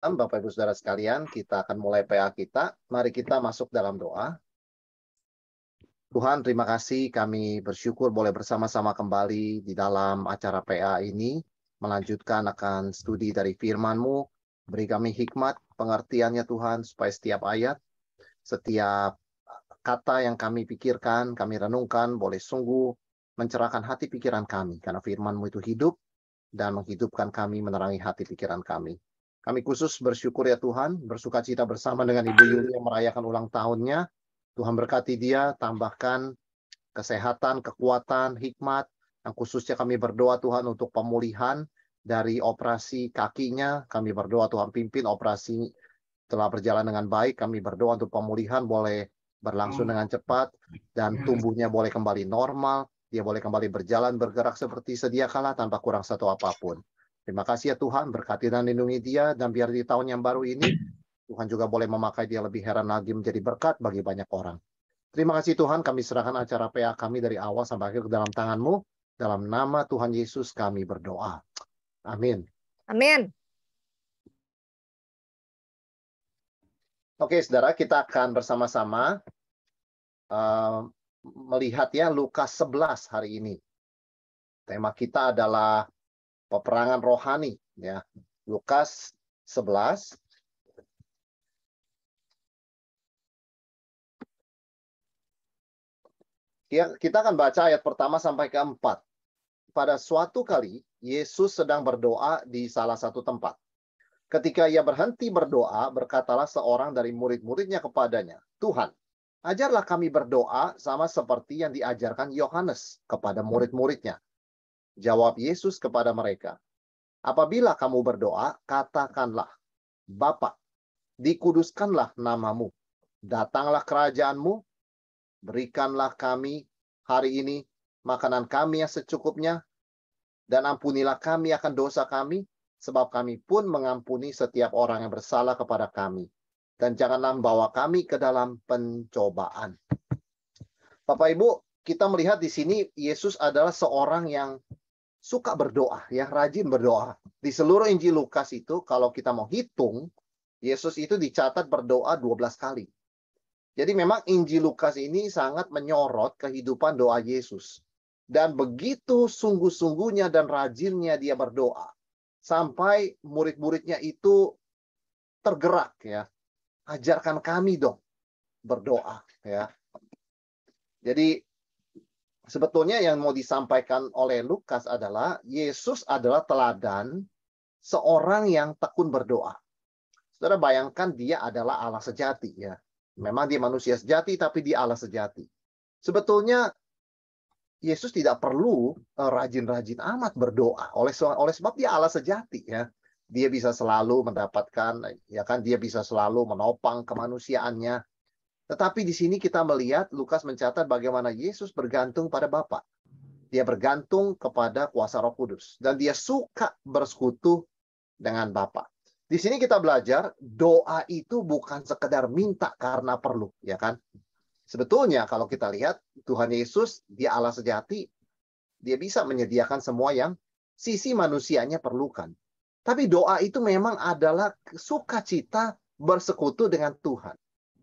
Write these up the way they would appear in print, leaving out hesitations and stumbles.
Bapak Ibu Saudara sekalian, kita akan mulai PA kita. Mari kita masuk dalam doa. Tuhan, terima kasih kami bersyukur boleh bersama-sama kembali di dalam acara PA ini, melanjutkan akan studi dari firman-Mu. Beri kami hikmat, pengertiannya Tuhan, supaya setiap ayat, setiap kata yang kami pikirkan, kami renungkan, boleh sungguh mencerahkan hati pikiran kami. Karena firman-Mu itu hidup dan menghidupkan kami, menerangi hati pikiran kami. Kami khusus bersyukur ya Tuhan, bersuka cita bersama dengan Ibu Yuli yang merayakan ulang tahunnya. Tuhan berkati dia, tambahkan kesehatan, kekuatan, hikmat. Yang khususnya kami berdoa Tuhan untuk pemulihan dari operasi kakinya. Kami berdoa Tuhan pimpin operasi telah berjalan dengan baik. Kami berdoa untuk pemulihan boleh berlangsung dengan cepat dan tumbuhnya boleh kembali normal. Dia boleh kembali berjalan, bergerak seperti sedia kala tanpa kurang satu apapun. Terima kasih ya Tuhan, berkati dan lindungi dia, dan biar di tahun yang baru ini, Tuhan juga boleh memakai dia lebih heran lagi menjadi berkat bagi banyak orang. Terima kasih Tuhan, kami serahkan acara PA kami dari awal sampai akhir ke dalam tangan-Mu. Dalam nama Tuhan Yesus kami berdoa. Amin. Amin. Oke, saudara, kita akan bersama-sama melihat ya Lukas 11 hari ini. Tema kita adalah peperangan rohani, ya. Lukas 11. Ya, kita akan baca ayat pertama sampai ke-4. Pada suatu kali, Yesus sedang berdoa di salah satu tempat. Ketika ia berhenti berdoa, berkatalah seorang dari murid-muridnya kepadanya, "Tuhan, ajarlah kami berdoa sama seperti yang diajarkan Yohanes kepada murid-muridnya." Jawab Yesus kepada mereka, "Apabila kamu berdoa, katakanlah, Bapa, dikuduskanlah namamu, datanglah kerajaanmu, berikanlah kami hari ini makanan kami yang secukupnya, dan ampunilah kami akan dosa kami, sebab kami pun mengampuni setiap orang yang bersalah kepada kami. Dan janganlah membawa kami ke dalam pencobaan." Bapak Ibu, kita melihat di sini Yesus adalah seorang yang suka berdoa, ya, rajin berdoa. Di seluruh Injil Lukas itu, kalau kita mau hitung, Yesus itu dicatat berdoa 12 kali. Jadi memang Injil Lukas ini sangat menyorot kehidupan doa Yesus. Dan begitu sungguh-sungguhnya dan rajinnya dia berdoa. Sampai murid-muridnya itu tergerak, ya. Ajarkan kami dong berdoa, ya. Jadi sebetulnya yang mau disampaikan oleh Lukas adalah Yesus adalah teladan seorang yang tekun berdoa. Saudara bayangkan dia adalah Allah sejati, ya. Memang dia manusia sejati, tapi dia Allah sejati. Sebetulnya Yesus tidak perlu rajin-rajin amat berdoa. Oleh sebab dia Allah sejati, ya. Dia bisa selalu mendapatkan, ya kan, dia bisa selalu menopang kemanusiaannya. Tetapi di sini kita melihat Lukas mencatat bagaimana Yesus bergantung pada Bapa. Dia bergantung kepada kuasa Roh Kudus dan dia suka bersekutu dengan Bapa. Di sini kita belajar doa itu bukan sekedar minta karena perlu, ya kan? Sebetulnya kalau kita lihat Tuhan Yesus, dia Allah sejati, dia bisa menyediakan semua yang sisi manusianya perlukan. Tapi doa itu memang adalah sukacita bersekutu dengan Tuhan.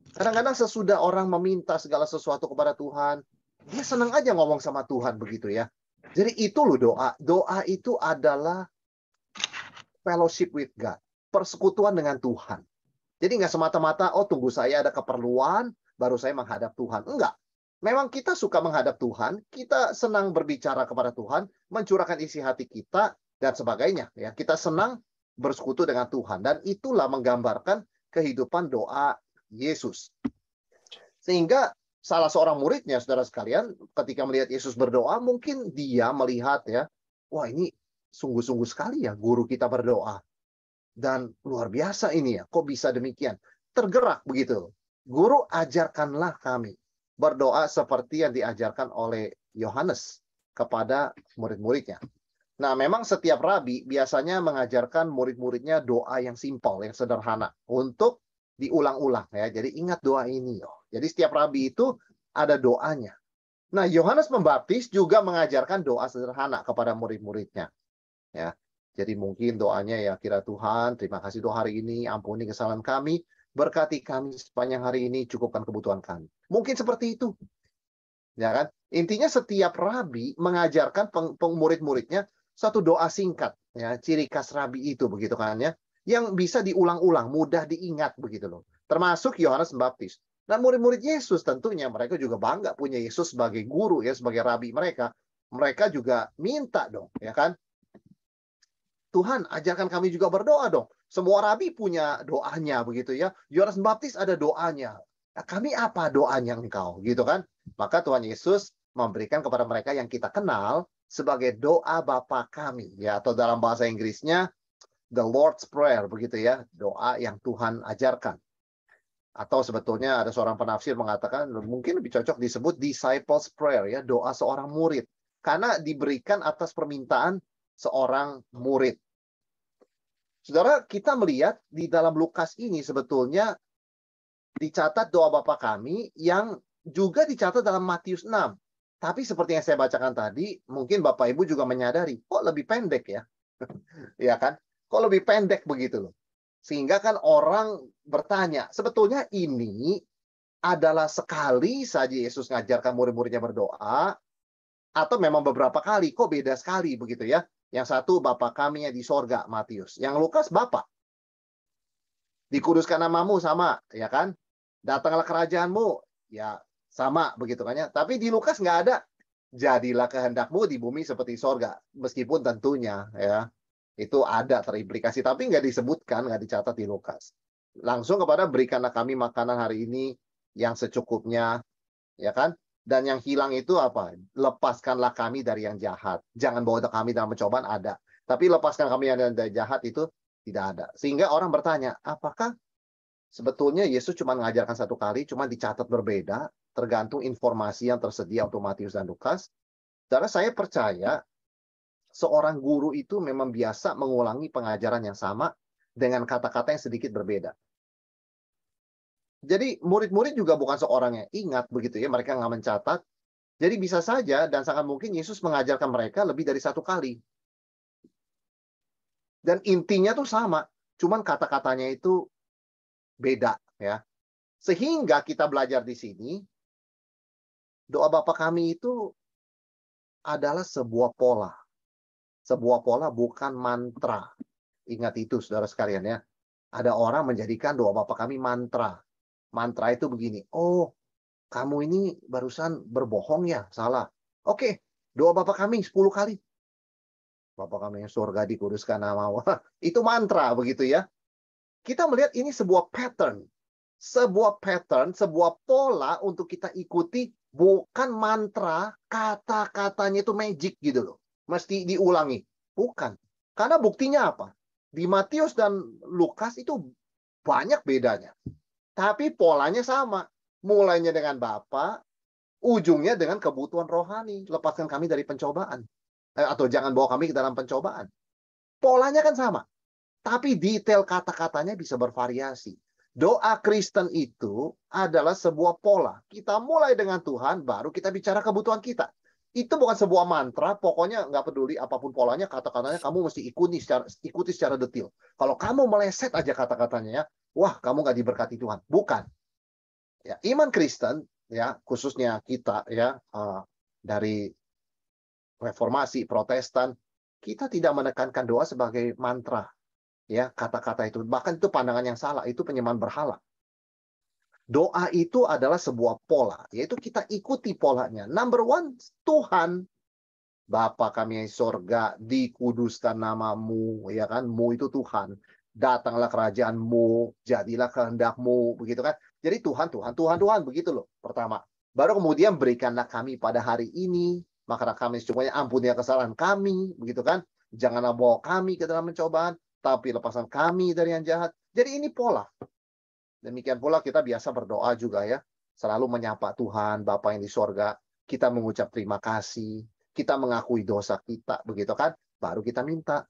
Kadang-kadang sesudah orang meminta segala sesuatu kepada Tuhan, dia senang aja ngomong sama Tuhan begitu ya. Jadi itu loh doa. Doa itu adalah fellowship with God. Persekutuan dengan Tuhan. Jadi nggak semata-mata, oh tunggu saya ada keperluan, baru saya menghadap Tuhan. Enggak. Memang kita suka menghadap Tuhan, kita senang berbicara kepada Tuhan, mencurahkan isi hati kita, dan sebagainya. Ya, kita senang bersekutu dengan Tuhan. Dan itulah menggambarkan kehidupan doa Yesus. Sehingga salah seorang muridnya, saudara sekalian, ketika melihat Yesus berdoa, mungkin dia melihat ya, wah ini sungguh-sungguh sekali ya guru kita berdoa. Dan luar biasa ini ya, kok bisa demikian? Tergerak begitu. Guru, ajarkanlah kami berdoa seperti yang diajarkan oleh Yohanes kepada murid-muridnya. Nah, memang setiap rabi biasanya mengajarkan murid-muridnya doa yang simpel, yang sederhana untuk diulang-ulang ya. Jadi ingat doa ini. Jadi setiap rabi itu ada doanya. Nah, Yohanes Pembaptis juga mengajarkan doa sederhana kepada murid-muridnya. Ya. Jadi mungkin doanya ya, kira Tuhan, terima kasih doa hari ini, ampuni kesalahan kami, berkati kami sepanjang hari ini, cukupkan kebutuhan kami. Mungkin seperti itu. Ya kan? Intinya setiap rabi mengajarkan murid-muridnya satu doa singkat, ya, ciri khas rabi itu begitu kan ya, yang bisa diulang-ulang, mudah diingat begitu loh. Termasuk Yohanes Pembaptis. Dan murid-murid Yesus tentunya mereka juga bangga punya Yesus sebagai guru ya, sebagai rabi mereka. Mereka juga minta dong, ya kan? Tuhan, ajarkan kami juga berdoa dong. Semua rabi punya doanya begitu ya. Yohanes Pembaptis ada doanya. Nah, kami apa doanya engkau gitu kan? Maka Tuhan Yesus memberikan kepada mereka yang kita kenal sebagai doa Bapa kami ya, atau dalam bahasa Inggrisnya the Lord's Prayer begitu ya, doa yang Tuhan ajarkan. Atau sebetulnya ada seorang penafsir mengatakan mungkin lebih cocok disebut disciples prayer ya, doa seorang murid. Karena diberikan atas permintaan seorang murid. Saudara, kita melihat di dalam Lukas ini sebetulnya dicatat doa Bapa kami yang juga dicatat dalam Matius 6. Tapi seperti yang saya bacakan tadi, mungkin Bapak Ibu juga menyadari, kok lebih pendek ya? Ya kan? Kok lebih pendek begitu loh. Sehingga kan orang bertanya, sebetulnya ini adalah sekali saja Yesus ngajarkan murid-muridnya berdoa, atau memang beberapa kali, kok beda sekali begitu ya? Yang satu Bapa kami yang di sorga, Matius. Yang Lukas Bapa. Dikuduskan namamu sama, ya kan? Datanglah kerajaanmu, ya sama begitu kan ya. Tapi di Lukas nggak ada. Jadilah kehendakmu di bumi seperti sorga. Meskipun tentunya ya itu ada terimplikasi, tapi nggak disebutkan, nggak dicatat di Lukas. Langsung kepada berikanlah kami makanan hari ini yang secukupnya, ya kan? Dan yang hilang itu apa? Lepaskanlah kami dari yang jahat. Jangan bawa kami dalam pencobaan, ada. Tapi lepaskan kami dari jahat itu tidak ada. Sehingga orang bertanya, apakah sebetulnya Yesus cuma mengajarkan satu kali, cuma dicatat berbeda, tergantung informasi yang tersedia untuk Matius dan Lukas. Karena saya percaya, seorang guru itu memang biasa mengulangi pengajaran yang sama dengan kata-kata yang sedikit berbeda. Jadi murid-murid juga bukan seorang yang ingat begitu ya, mereka nggak mencatat. Jadi bisa saja dan sangat mungkin Yesus mengajarkan mereka lebih dari satu kali. Dan intinya tuh sama, cuman kata-katanya itu beda ya. Sehingga kita belajar di sini, doa Bapa kami itu adalah sebuah pola. Sebuah pola bukan mantra. Ingat itu saudara sekalian ya. Ada orang menjadikan doa Bapa kami mantra. Mantra itu begini, oh kamu ini barusan berbohong ya, salah. Oke, doa Bapa kami 10 kali. Bapa kami yang surga dikuduskan namamu. Itu mantra begitu ya. Kita melihat ini sebuah pattern. Sebuah pattern, sebuah pola untuk kita ikuti, bukan mantra, kata-katanya itu magic gitu loh. Mesti diulangi. Bukan. Karena buktinya apa? Di Matius dan Lukas itu banyak bedanya. Tapi polanya sama. Mulainya dengan Bapa, ujungnya dengan kebutuhan rohani. Lepaskan kami dari pencobaan. Atau jangan bawa kami ke dalam pencobaan. Polanya kan sama. Tapi detail kata-katanya bisa bervariasi. Doa Kristen itu adalah sebuah pola. Kita mulai dengan Tuhan, baru kita bicara kebutuhan kita. Itu bukan sebuah mantra, pokoknya nggak peduli apapun polanya, kata-katanya kamu mesti ikuti secara detail. Kalau kamu meleset aja kata-katanya, wah kamu nggak diberkati Tuhan. Bukan. Ya, iman Kristen, ya khususnya kita ya dari Reformasi, Protestan, kita tidak menekankan doa sebagai mantra. Ya, kata-kata itu. Bahkan itu pandangan yang salah, itu penyembahan berhala. Doa itu adalah sebuah pola, yaitu kita ikuti polanya. Number one, Tuhan. Bapa kami yang di sorga, dikuduskan namamu, ya kan? Mu itu Tuhan. Datanglah kerajaanmu, jadilah kehendakmu, begitu kan? Jadi Tuhan, Tuhan, Tuhan, Tuhan, begitu loh. Pertama. Baru kemudian berikanlah kami pada hari ini, maka kami secukupnya ampuni kesalahan kami, begitu kan? Janganlah bawa kami ke dalam pencobaan, tapi lepaskan kami dari yang jahat. Jadi ini pola. Demikian pula kita biasa berdoa juga ya. Selalu menyapa Tuhan, Bapa yang di sorga. Kita mengucap terima kasih. Kita mengakui dosa kita, begitu kan? Baru kita minta.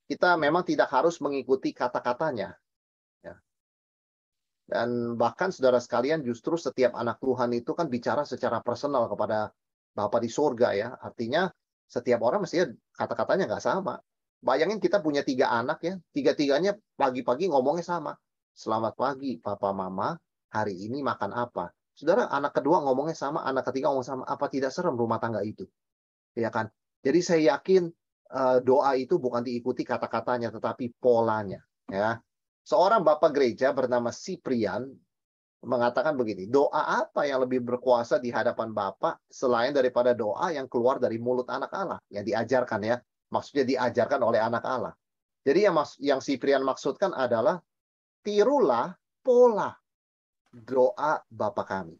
Kita memang tidak harus mengikuti kata-katanya. Ya. Dan bahkan saudara sekalian, justru setiap anak Tuhan itu kan bicara secara personal kepada Bapa di sorga ya. Artinya Setiap orang mestinya kata-katanya nggak sama. Bayangin kita punya 3 anak ya, tiga-tiganya pagi-pagi ngomongnya sama. Selamat pagi, Papa, Mama, hari ini makan apa? Saudara, anak kedua ngomongnya sama, anak ketiga ngomong sama. Apa tidak serem rumah tangga itu? Ya kan? Jadi saya yakin doa itu bukan diikuti kata-katanya, tetapi polanya. Ya. Seorang bapak gereja bernama Cyprian mengatakan begini, doa apa yang lebih berkuasa di hadapan Bapa selain daripada doa yang keluar dari mulut anak Allah? Yang diajarkan ya, maksudnya diajarkan oleh anak Allah. Jadi yang Cyprian maksudkan adalah tirulah pola doa Bapa kami.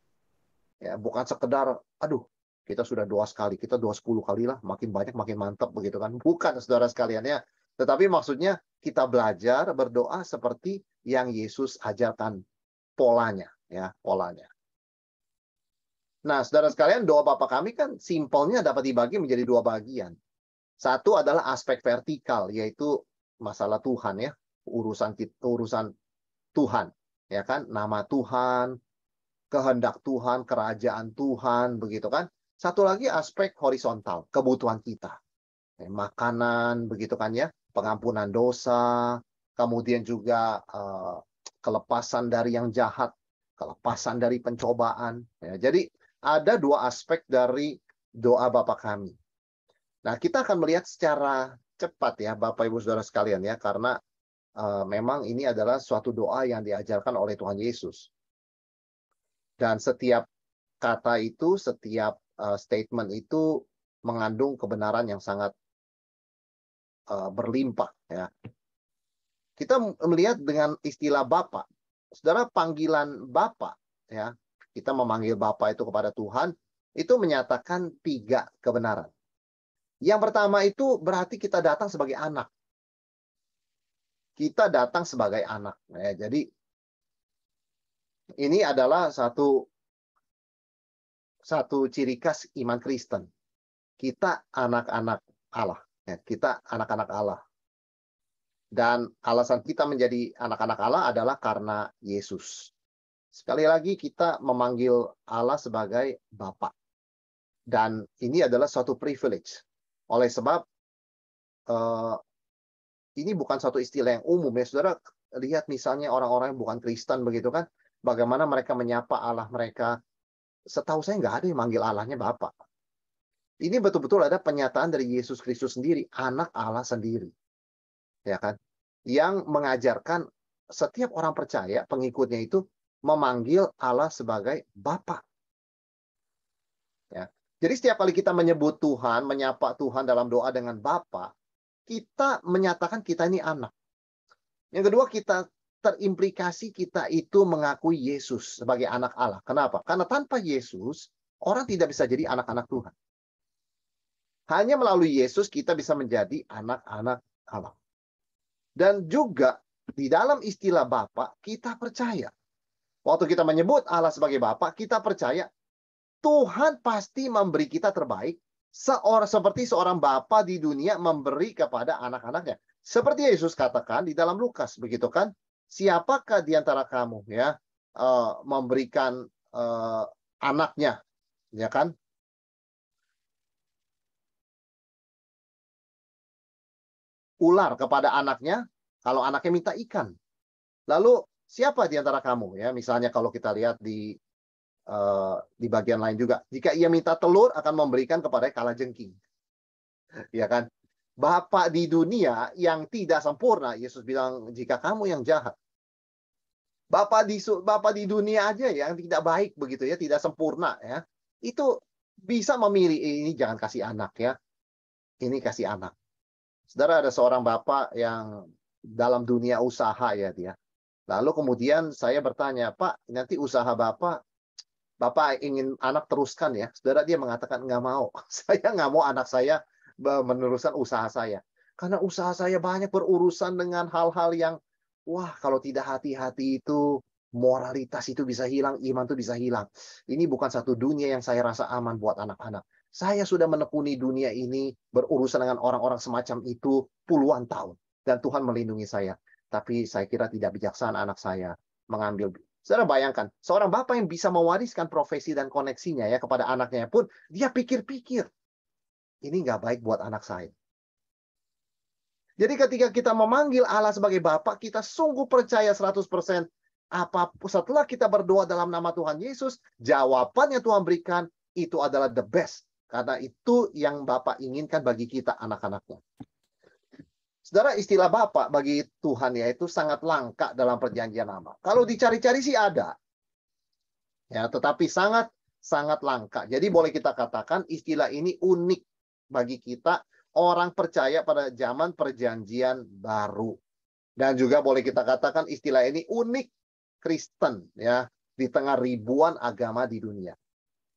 Ya, bukan sekedar, aduh, kita sudah doa sekali, kita doa 10 kali lah, makin banyak makin mantap begitu kan. Bukan saudara sekalian ya. Tetapi maksudnya kita belajar berdoa seperti yang Yesus ajarkan polanya ya, polanya. Nah, saudara sekalian, doa Bapa kami kan simpelnya dapat dibagi menjadi 2 bagian. Satu adalah aspek vertikal, yaitu masalah Tuhan ya, urusan Tuhan, ya kan? Nama Tuhan, kehendak Tuhan, kerajaan Tuhan, begitu kan? Satu lagi aspek horizontal, kebutuhan kita. Makanan, begitu kan ya, pengampunan dosa, kemudian juga kelepasan dari yang jahat, kelepasan dari pencobaan. Ya, jadi ada 2 aspek dari doa Bapa kami. Nah, kita akan melihat secara cepat ya, Bapak Ibu Saudara sekalian ya, karena memang ini adalah suatu doa yang diajarkan oleh Tuhan Yesus. Dan setiap kata itu, setiap statement itu mengandung kebenaran yang sangat berlimpah ya. Kita melihat dengan istilah Bapa. Saudara, panggilan Bapa ya, kita memanggil Bapa itu kepada Tuhan, itu menyatakan 3 kebenaran. Yang pertama itu berarti kita datang sebagai anak. Kita datang sebagai anak. Ya, jadi ini adalah satu ciri khas iman Kristen. Kita anak-anak Allah. Ya, kita anak-anak Allah. Dan alasan kita menjadi anak-anak Allah adalah karena Yesus. Sekali lagi kita memanggil Allah sebagai Bapa. Dan ini adalah suatu privilege. Oleh sebab ini bukan suatu istilah yang umum ya. Saudara lihat misalnya orang-orang yang bukan Kristen begitu kan, bagaimana mereka menyapa Allah mereka. Setahu saya nggak ada yang manggil Allahnya Bapa. Ini betul-betul ada penyataan dari Yesus Kristus sendiri, anak Allah sendiri. Ya kan? Yang mengajarkan setiap orang percaya, pengikutnya itu memanggil Allah sebagai Bapa. Ya. Jadi setiap kali kita menyebut Tuhan, menyapa Tuhan dalam doa dengan Bapa, kita menyatakan kita ini anak. Yang kedua, kita terimplikasi kita itu mengakui Yesus sebagai anak Allah. Kenapa? Karena tanpa Yesus, orang tidak bisa jadi anak-anak Tuhan. Hanya melalui Yesus kita bisa menjadi anak-anak Allah. Dan juga di dalam istilah Bapa, kita percaya. Waktu kita menyebut Allah sebagai Bapa, kita percaya Tuhan pasti memberi kita terbaik seperti seorang bapa di dunia memberi kepada anak-anaknya. Seperti Yesus katakan di dalam Lukas, begitu kan? Siapakah di antara kamu ya memberikan anaknya, ya kan? Ular kepada anaknya kalau anaknya minta ikan. Lalu siapa di antara kamu ya? Misalnya kalau kita lihat di bagian lain juga. Jika ia minta telur, akan memberikan kepada kalajengking. Ya kan? Bapa di dunia yang tidak sempurna, Yesus bilang, jika kamu yang jahat. Bapa di dunia aja yang tidak baik begitu ya, tidak sempurna ya. Itu bisa memilih, ini jangan kasih anak ya. Ini kasih anak. Saudara, ada seorang bapak yang dalam dunia usaha ya dia. Lalu kemudian saya bertanya, Pak, nanti usaha Bapak ingin anak teruskan ya. Saudara, dia mengatakan nggak mau. Saya nggak mau anak saya meneruskan usaha saya. Karena usaha saya banyak berurusan dengan hal-hal yang, wah kalau tidak hati-hati itu, moralitas itu bisa hilang, iman itu bisa hilang. Ini bukan satu dunia yang saya rasa aman buat anak-anak. Saya sudah menekuni dunia ini, berurusan dengan orang-orang semacam itu puluhan tahun. Dan Tuhan melindungi saya. Tapi saya kira tidak bijaksana anak saya mengambil. Saudara bayangkan, seorang bapak yang bisa mewariskan profesi dan koneksinya ya kepada anaknya pun, dia pikir-pikir. ini nggak baik buat anak saya. Jadi ketika kita memanggil Allah sebagai Bapa, kita sungguh percaya 100%. Setelah kita berdoa dalam nama Tuhan Yesus, jawabannya Tuhan berikan, itu adalah the best. Karena itu yang Bapa inginkan bagi kita anak-anaknya. Saudara, istilah Bapa bagi Tuhan ya itu sangat langka dalam perjanjian lama. Kalau dicari-cari sih ada. Ya, tetapi sangat langka. Jadi boleh kita katakan istilah ini unik bagi kita orang percaya pada zaman perjanjian baru. Dan juga boleh kita katakan istilah ini unik Kristen ya di tengah ribuan agama di dunia.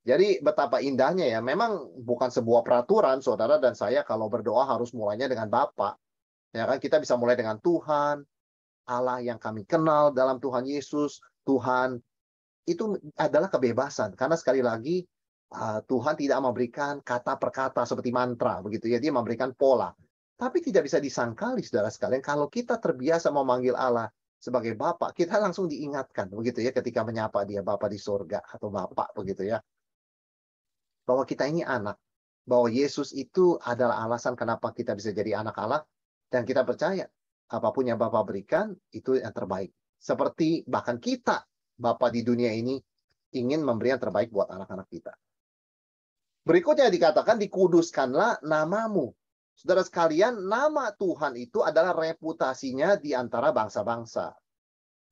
Jadi betapa indahnya ya, memang bukan sebuah peraturan saudara dan saya kalau berdoa harus mulainya dengan Bapa. Ya kan kita bisa mulai dengan Tuhan, Allah yang kami kenal dalam Tuhan Yesus, Tuhan. Itu adalah kebebasan karena sekali lagi Tuhan tidak memberikan kata per kata seperti mantra begitu ya, dia memberikan pola. Tapi tidak bisa disangkali saudara sekalian kalau kita terbiasa memanggil Allah sebagai Bapa, kita langsung diingatkan begitu ya ketika menyapa dia Bapa di surga atau Bapa begitu ya. Bahwa kita ini anak, bahwa Yesus itu adalah alasan kenapa kita bisa jadi anak Allah dan kita percaya apapun yang Bapa berikan itu yang terbaik. Seperti bahkan kita Bapa di dunia ini ingin memberi yang terbaik buat anak-anak kita. Berikutnya dikatakan, dikuduskanlah namamu. Saudara sekalian, nama Tuhan itu adalah reputasinya di antara bangsa-bangsa.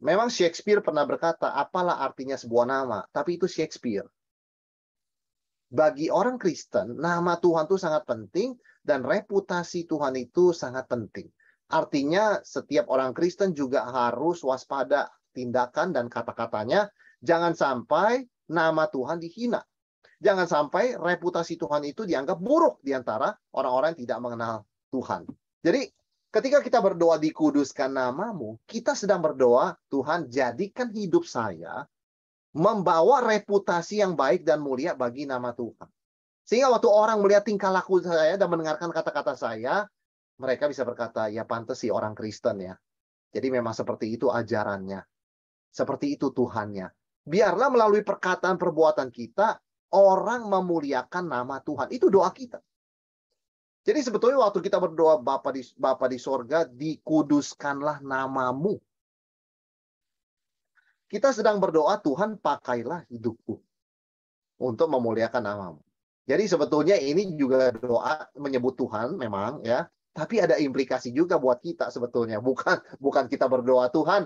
Memang Shakespeare pernah berkata, apalah artinya sebuah nama? Tapi itu Shakespeare. Bagi orang Kristen, nama Tuhan itu sangat penting dan reputasi Tuhan itu sangat penting. Artinya setiap orang Kristen juga harus waspada tindakan dan kata-katanya. Jangan sampai nama Tuhan dihina. Jangan sampai reputasi Tuhan itu dianggap buruk di antara orang-orang yang tidak mengenal Tuhan. Jadi ketika kita berdoa dikuduskan namamu, kita sedang berdoa, Tuhan jadikan hidup saya membawa reputasi yang baik dan mulia bagi nama Tuhan. Sehingga waktu orang melihat tingkah laku saya dan mendengarkan kata-kata saya, mereka bisa berkata, ya pantas sih orang Kristen ya. Jadi memang seperti itu ajarannya. Seperti itu Tuhannya. Biarlah melalui perkataan perbuatan kita, orang memuliakan nama Tuhan. Itu doa kita. Jadi sebetulnya waktu kita berdoa Bapa di sorga, dikuduskanlah namamu. Kita sedang berdoa, Tuhan pakailah hidupku untuk memuliakan namamu. Jadi sebetulnya ini juga doa menyebut Tuhan memang ya, tapi ada implikasi juga buat kita sebetulnya. Bukan kita berdoa Tuhan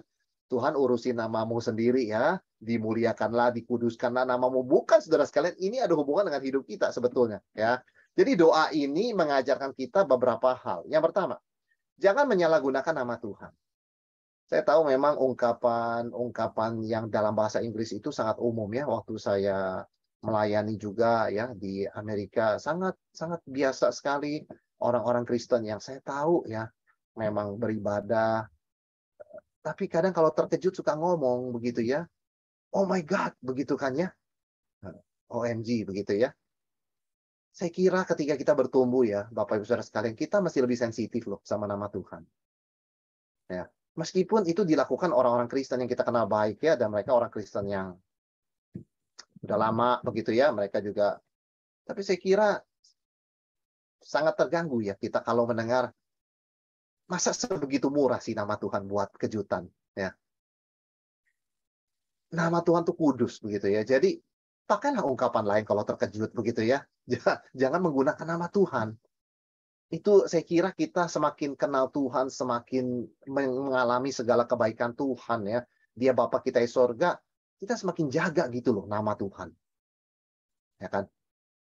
urusin namamu sendiri ya, dimuliakanlah, dikuduskanlah namamu. Bukan saudara sekalian, ini ada hubungan dengan hidup kita sebetulnya ya. Jadi doa ini mengajarkan kita beberapa hal. Yang pertama, jangan menyalahgunakan nama Tuhan. Saya tahu memang ungkapan yang dalam bahasa Inggris itu sangat umum ya. Waktu saya melayani juga ya di Amerika, sangat biasa sekali orang-orang Kristen yang saya tahu ya memang beribadah, tapi kadang kalau terkejut suka ngomong begitu ya, oh my God begitu kan ya, OMG begitu ya. Saya kira ketika kita bertumbuh ya Bapak Ibu Saudara sekalian, kita masih lebih sensitif loh sama nama Tuhan ya. Meskipun itu dilakukan orang-orang Kristen yang kita kenal baik ya, dan mereka orang Kristen yang udah lama begitu ya, mereka juga. Tapi saya kira sangat terganggu ya kita kalau mendengar masa sebegitu murah sih nama Tuhan buat kejutan ya. Nama Tuhan tuh kudus begitu ya. Jadi pakailah ungkapan lain kalau terkejut begitu ya. Jangan menggunakan nama Tuhan. Itu saya kira kita semakin kenal Tuhan, semakin mengalami segala kebaikan Tuhan ya. Dia Bapa kita di sorga, kita semakin jaga gitu loh nama Tuhan. Ya kan?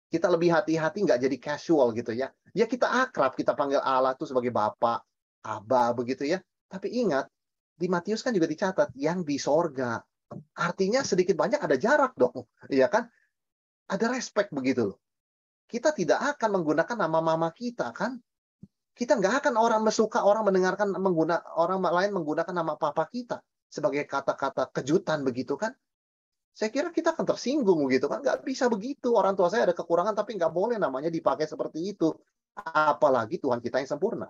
Kita lebih hati-hati nggak jadi casual gitu ya. Ya kita akrab, kita panggil Allah tuh sebagai Bapa, Aba begitu ya. Tapi ingat, di Matius kan juga dicatat yang di sorga. Artinya sedikit banyak ada jarak dong. Iya kan? Ada respect begitu loh. Kita tidak akan menggunakan nama mama kita kan? Kita nggak akan orang suka orang mendengarkan orang lain menggunakan nama papa kita sebagai kata-kata kejutan begitu kan? Saya kira kita akan tersinggung gitu kan. Nggak bisa begitu. Orang tua saya ada kekurangan tapi nggak boleh namanya dipakai seperti itu. Apalagi Tuhan kita yang sempurna.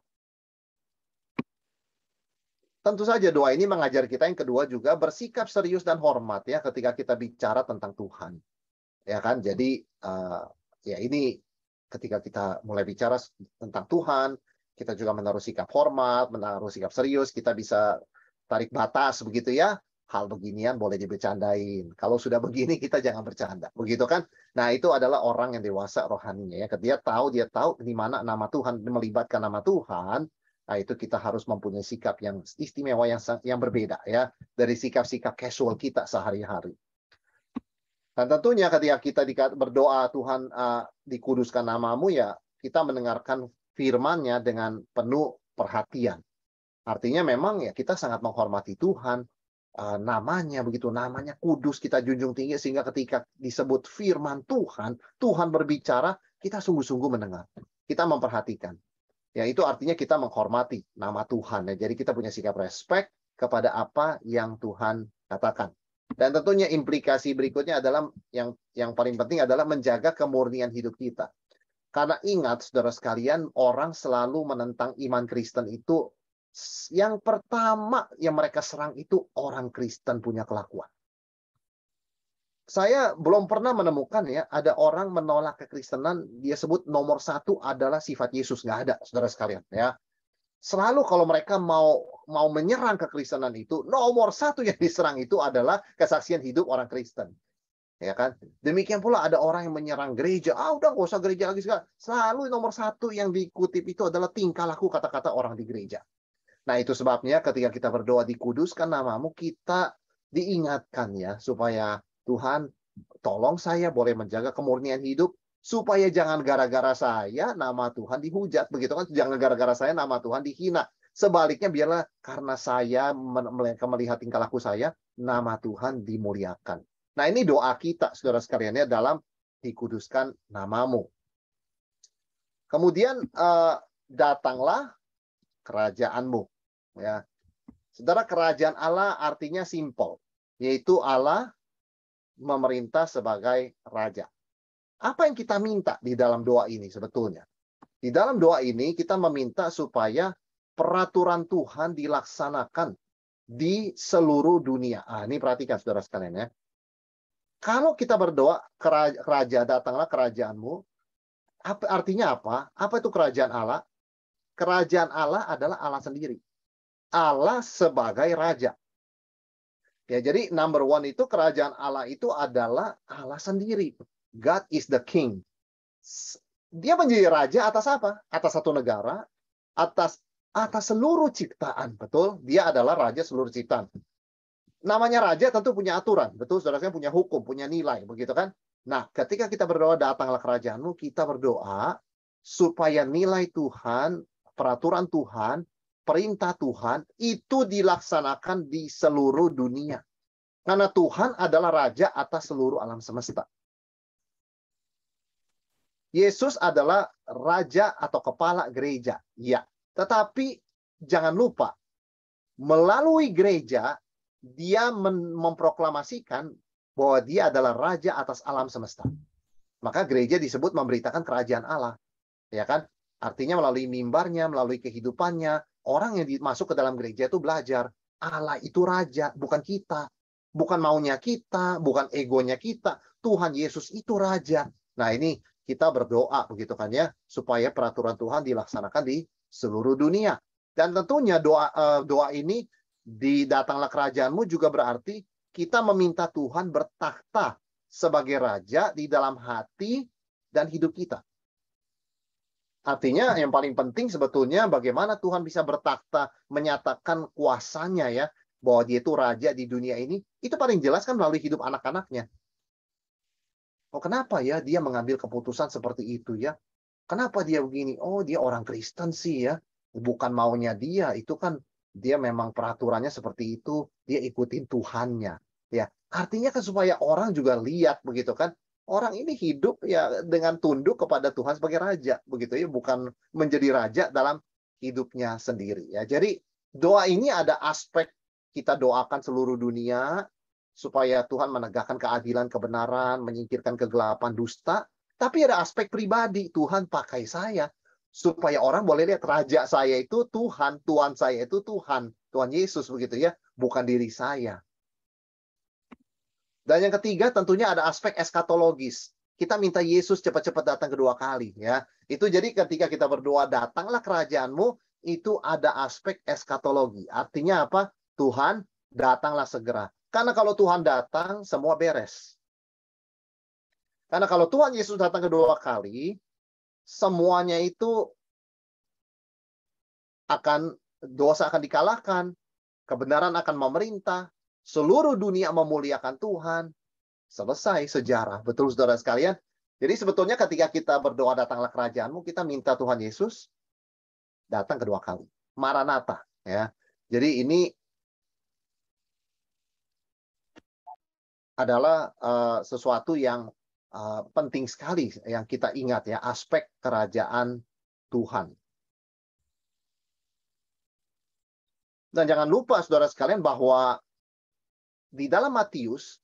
Tentu saja doa ini mengajar kita yang kedua juga bersikap serius dan hormat ya ketika kita bicara tentang Tuhan. Ya kan? Jadi ya ini ketika kita mulai bicara tentang Tuhan, kita juga menaruh sikap hormat, menaruh sikap serius, kita bisa tarik batas begitu ya. Hal beginian boleh dibercandain. Kalau sudah begini kita jangan bercanda. Begitu kan? Nah, itu adalah orang yang dewasa rohaninya ya. Ketika dia tahu di mana nama Tuhan, melibatkan nama Tuhan, nah itu kita harus mempunyai sikap yang istimewa yang berbeda ya dari sikap-sikap casual kita sehari-hari. Dan tentunya ketika kita berdoa, Tuhan dikuduskan namamu, ya kita mendengarkan firman-Nya dengan penuh perhatian. Artinya memang ya kita sangat menghormati Tuhan, namanya begitu, namanya kudus kita junjung tinggi, sehingga ketika disebut firman Tuhan, Tuhan berbicara, kita sungguh-sungguh mendengar. Kita memperhatikan. Ya itu artinya kita menghormati nama Tuhan. Ya. Jadi kita punya sikap respect kepada apa yang Tuhan katakan. Dan tentunya implikasi berikutnya adalah yang paling penting adalah menjaga kemurnian hidup kita. Karena ingat, saudara sekalian, orang selalu menentang iman Kristen itu, yang pertama yang mereka serang itu orang Kristen punya kelakuan. Saya belum pernah menemukan ya, ada orang menolak kekristenan, dia sebut nomor satu adalah sifat Yesus. Nggak ada, saudara sekalian. Ya. Selalu kalau mereka mau menyerang kekristenan itu, nomor satu yang diserang itu adalah kesaksian hidup orang Kristen. Ya kan? Demikian pula ada orang yang menyerang gereja. Udah nggak usah gereja lagi. Selalu nomor satu yang dikutip itu adalah tingkah laku kata-kata orang di gereja. Nah, itu sebabnya ketika kita berdoa dikuduskan namamu, kita diingatkan ya, supaya Tuhan tolong saya boleh menjaga kemurnian hidup, supaya jangan gara-gara saya nama Tuhan dihujat. Begitu kan? Jangan gara-gara saya nama Tuhan dihina. Sebaliknya biarlah karena saya melihat tingkah laku saya, nama Tuhan dimuliakan. Nah, ini doa kita, saudara sekalian, ya, dalam dikuduskan namamu. Kemudian datanglah kerajaanmu. Ya. Saudara, kerajaan Allah artinya simpel, yaitu Allah memerintah sebagai raja. Apa yang kita minta di dalam doa ini sebetulnya? Di dalam doa ini kita meminta supaya peraturan Tuhan dilaksanakan di seluruh dunia. Ini perhatikan saudara sekalian ya. Kalau kita berdoa, raja datanglah kerajaanmu, artinya apa? Apa itu kerajaan Allah? Kerajaan Allah adalah Allah sendiri. Allah sebagai raja. Ya, jadi number one itu kerajaan Allah itu adalah Allah sendiri. God is the king. Dia menjadi raja atas apa? Atas satu negara, atas seluruh ciptaan, betul? Dia adalah raja seluruh ciptaan. Namanya raja tentu punya aturan, betul? Saudara punya hukum, punya nilai, begitu kan? Nah, ketika kita berdoa datanglah kerajaanmu, kita berdoa supaya nilai Tuhan, peraturan Tuhan, perintah Tuhan itu dilaksanakan di seluruh dunia. Karena Tuhan adalah raja atas seluruh alam semesta. Yesus adalah raja atau kepala gereja. Ya, tetapi jangan lupa, melalui gereja, dia memproklamasikan bahwa dia adalah raja atas alam semesta. Maka gereja disebut memberitakan kerajaan Allah. Ya kan? Artinya melalui mimbarnya, melalui kehidupannya, orang yang masuk ke dalam gereja itu belajar. Allah itu raja, bukan kita. Bukan maunya kita, bukan egonya kita. Tuhan Yesus itu raja. Nah, ini kita berdoa begitu kan ya, supaya peraturan Tuhan dilaksanakan di seluruh dunia. Dan tentunya doa ini, datanglah kerajaanmu, juga berarti kita meminta Tuhan bertakhta sebagai raja di dalam hati dan hidup kita. Artinya yang paling penting sebetulnya bagaimana Tuhan bisa bertakhta, menyatakan kuasanya ya, bahwa dia itu raja di dunia ini, itu paling jelas kan melalui hidup anak-anaknya. Oh, kenapa ya dia mengambil keputusan seperti itu ya? Kenapa dia begini? Oh, dia orang Kristen sih ya. Bukan maunya dia, itu kan dia memang peraturannya seperti itu, dia ikutin Tuhannya. Ya, artinya kan supaya orang juga lihat begitu kan. Orang ini hidup ya dengan tunduk kepada Tuhan sebagai raja, begitu ya, bukan menjadi raja dalam hidupnya sendiri ya. Jadi doa ini ada aspek kita doakan seluruh dunia supaya Tuhan menegakkan keadilan, kebenaran, menyingkirkan kegelapan, dusta. Tapi ada aspek pribadi, Tuhan pakai saya supaya orang boleh lihat raja saya itu Tuhan, Tuhan saya itu Tuhan, Tuhan Yesus begitu ya, bukan diri saya. Dan yang ketiga tentunya ada aspek eskatologis. Kita minta Yesus cepat-cepat datang kedua kali, ya. Itu jadi ketika kita berdoa, datanglah kerajaanmu, itu ada aspek eskatologi. Artinya apa? Tuhan, datanglah segera. Karena kalau Tuhan datang, semua beres. Karena kalau Tuhan Yesus datang kedua kali, semuanya itu dosa akan dikalahkan, kebenaran akan memerintah, seluruh dunia memuliakan Tuhan. Selesai sejarah. Betul, saudara sekalian? Jadi sebetulnya ketika kita berdoa datanglah kerajaanmu, kita minta Tuhan Yesus datang kedua kali. Maranatha, ya. Jadi ini adalah sesuatu yang penting sekali yang kita ingat, ya, aspek kerajaan Tuhan. Dan jangan lupa saudara sekalian bahwa di dalam Matius,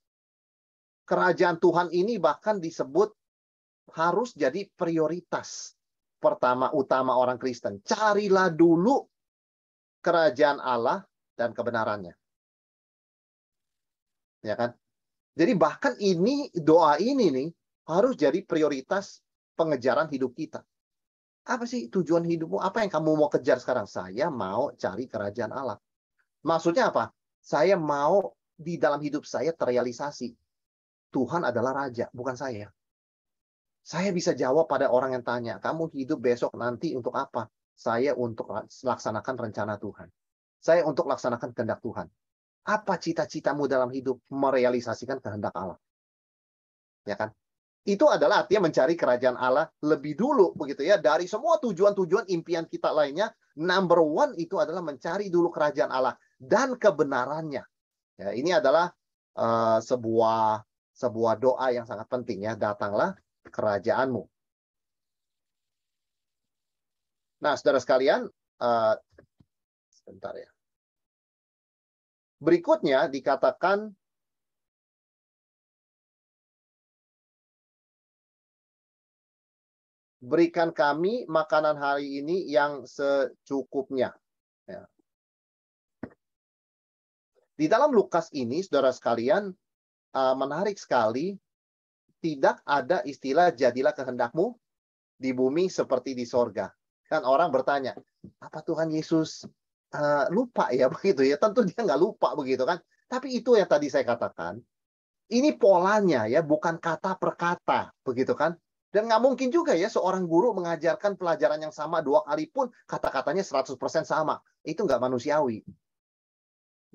kerajaan Tuhan ini bahkan disebut harus jadi prioritas utama orang Kristen. Carilah dulu kerajaan Allah dan kebenarannya. Ya kan? Jadi bahkan doa ini nih harus jadi prioritas pengejaran hidup kita. Apa sih tujuan hidupmu? Apa yang kamu mau kejar sekarang? Saya mau cari kerajaan Allah. Maksudnya apa? Saya mau di dalam hidup saya terrealisasi. Tuhan adalah raja, bukan saya. Saya bisa jawab pada orang yang tanya, kamu hidup besok nanti untuk apa? Saya untuk laksanakan rencana Tuhan. Saya untuk laksanakan kehendak Tuhan. Apa cita-citamu dalam hidup? Merealisasikan kehendak Allah. Ya kan? Itu adalah artinya mencari kerajaan Allah lebih dulu, begitu ya. Dari semua tujuan-tujuan impian kita lainnya, number one itu adalah mencari dulu kerajaan Allah dan kebenarannya. Ya, ini adalah sebuah doa yang sangat penting, ya. Datanglah kerajaanmu. Nah, saudara sekalian, sebentar ya. Berikutnya dikatakan berikan kami makanan hari ini yang secukupnya. Ya. Di dalam Lukas ini, saudara sekalian, menarik sekali. Tidak ada istilah jadilah kehendakmu di bumi seperti di sorga. Kan orang bertanya, apa Tuhan Yesus lupa ya begitu ya? Tentu dia nggak lupa begitu kan. Tapi itu yang tadi saya katakan. Ini polanya ya, bukan kata per kata begitu kan. Dan nggak mungkin juga ya seorang guru mengajarkan pelajaran yang sama 2 kali pun kata-katanya 100% sama. Itu nggak manusiawi.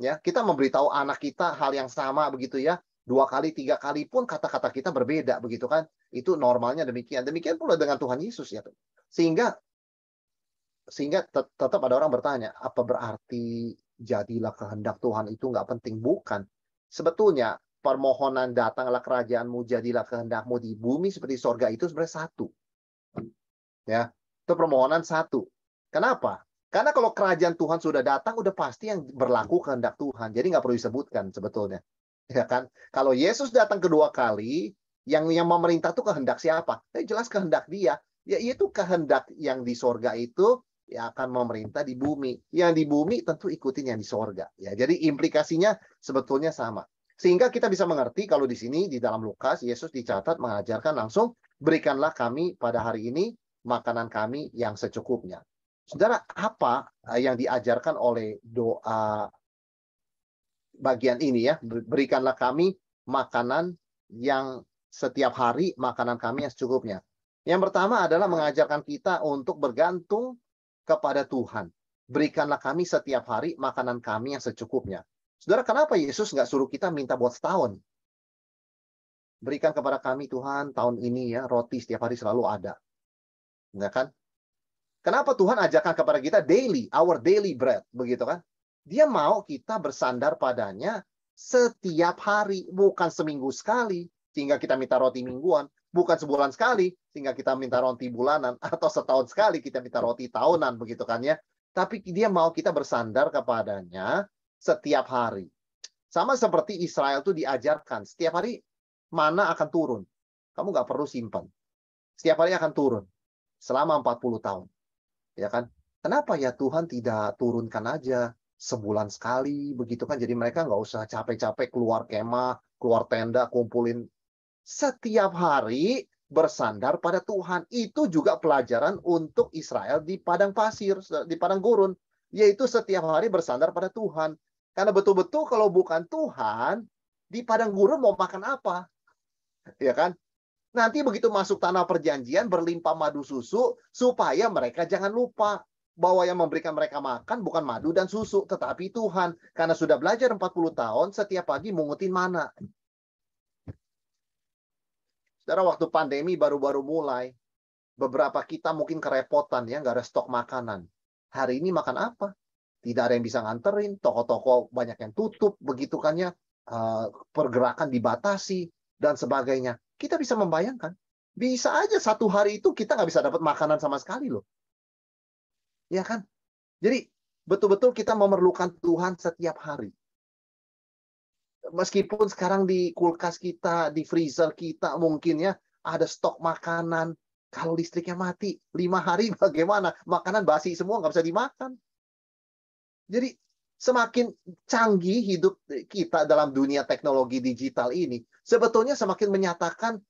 Ya, kita memberitahu anak kita hal yang sama begitu ya. 2 kali, 3 kali pun kata-kata kita berbeda begitu kan. Itu normalnya demikian. Demikian pula dengan Tuhan Yesus ya. Sehingga tetap ada orang bertanya, apa berarti jadilah kehendak Tuhan itu nggak penting? Bukan. Sebetulnya permohonan datanglah kerajaanmu, jadilah kehendakmu di bumi seperti sorga itu sebenarnya satu. Ya, itu permohonan satu. Kenapa? Karena kalau kerajaan Tuhan sudah datang, udah pasti yang berlaku kehendak Tuhan. Jadi nggak perlu disebutkan sebetulnya. Ya kan? Kalau Yesus datang kedua kali, yang memerintah itu kehendak siapa? Jelas kehendak dia. Yaitu kehendak yang di sorga itu ya akan memerintah di bumi. Yang di bumi tentu ikutin yang di sorga. Ya, jadi implikasinya sebetulnya sama. Sehingga kita bisa mengerti kalau di sini di dalam Lukas, Yesus dicatat mengajarkan langsung, berikanlah kami pada hari ini makanan kami yang secukupnya. Saudara, apa yang diajarkan oleh doa bagian ini ya, berikanlah kami makanan yang setiap hari, makanan kami yang secukupnya. Yang pertama adalah mengajarkan kita untuk bergantung kepada Tuhan. Berikanlah kami setiap hari makanan kami yang secukupnya. Saudara, kenapa Yesus nggak suruh kita minta buat setahun? Berikan kepada kami Tuhan tahun ini ya, roti setiap hari selalu ada. Enggak kan? Kenapa Tuhan ajarkan kepada kita daily, our daily bread, begitu kan? Dia mau kita bersandar padanya setiap hari, bukan seminggu sekali, sehingga kita minta roti mingguan, bukan sebulan sekali, sehingga kita minta roti bulanan, atau setahun sekali kita minta roti tahunan, begitu kan ya. Tapi dia mau kita bersandar kepadanya setiap hari. Sama seperti Israel itu diajarkan, setiap hari mana akan turun. Kamu nggak perlu simpan. Setiap hari akan turun, selama 40 tahun. Ya kan? Kenapa ya Tuhan tidak turunkan aja sebulan sekali begitu kan, jadi mereka nggak usah capek-capek keluar kemah, keluar tenda, kumpulin setiap hari bersandar pada Tuhan. Itu juga pelajaran untuk Israel di padang pasir, di padang gurun. Yaitu setiap hari bersandar pada Tuhan. Karena betul-betul kalau bukan Tuhan, di padang gurun mau makan apa? Ya kan? Nanti begitu masuk tanah perjanjian, berlimpah madu susu, supaya mereka jangan lupa bahwa yang memberikan mereka makan bukan madu dan susu, tetapi Tuhan. Karena sudah belajar 40 tahun, setiap pagi mungutin mana. Saudara, waktu pandemi baru-baru mulai, beberapa kita mungkin kerepotan ya, nggak ada stok makanan. Hari ini makan apa? Tidak ada yang bisa nganterin, toko-toko banyak yang tutup, begitu kan ya, pergerakan dibatasi, dan sebagainya. Kita bisa membayangkan, bisa aja satu hari itu kita nggak bisa dapat makanan sama sekali loh. Ya kan? Jadi, betul-betul kita memerlukan Tuhan setiap hari. Meskipun sekarang di kulkas kita, di freezer kita mungkin ya, ada stok makanan. Kalau listriknya mati, 5 hari bagaimana? Makanan basi semua, nggak bisa dimakan. Jadi, semakin canggih hidup kita dalam dunia teknologi digital ini, sebetulnya semakin menyatakan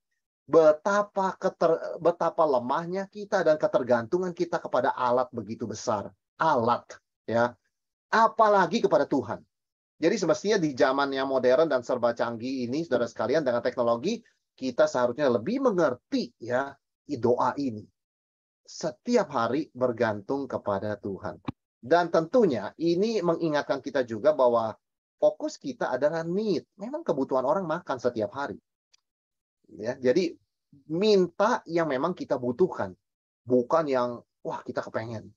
betapa lemahnya kita dan ketergantungan kita kepada alat begitu besar. Alat, ya. Apalagi kepada Tuhan. Jadi semestinya di zaman yang modern dan serba canggih ini, saudara sekalian, dengan teknologi, kita seharusnya lebih mengerti ya doa ini. Setiap hari bergantung kepada Tuhan. Dan tentunya ini mengingatkan kita juga bahwa fokus kita adalah need. Memang kebutuhan orang makan setiap hari. Ya, jadi minta yang memang kita butuhkan. Bukan yang, wah kita kepengen.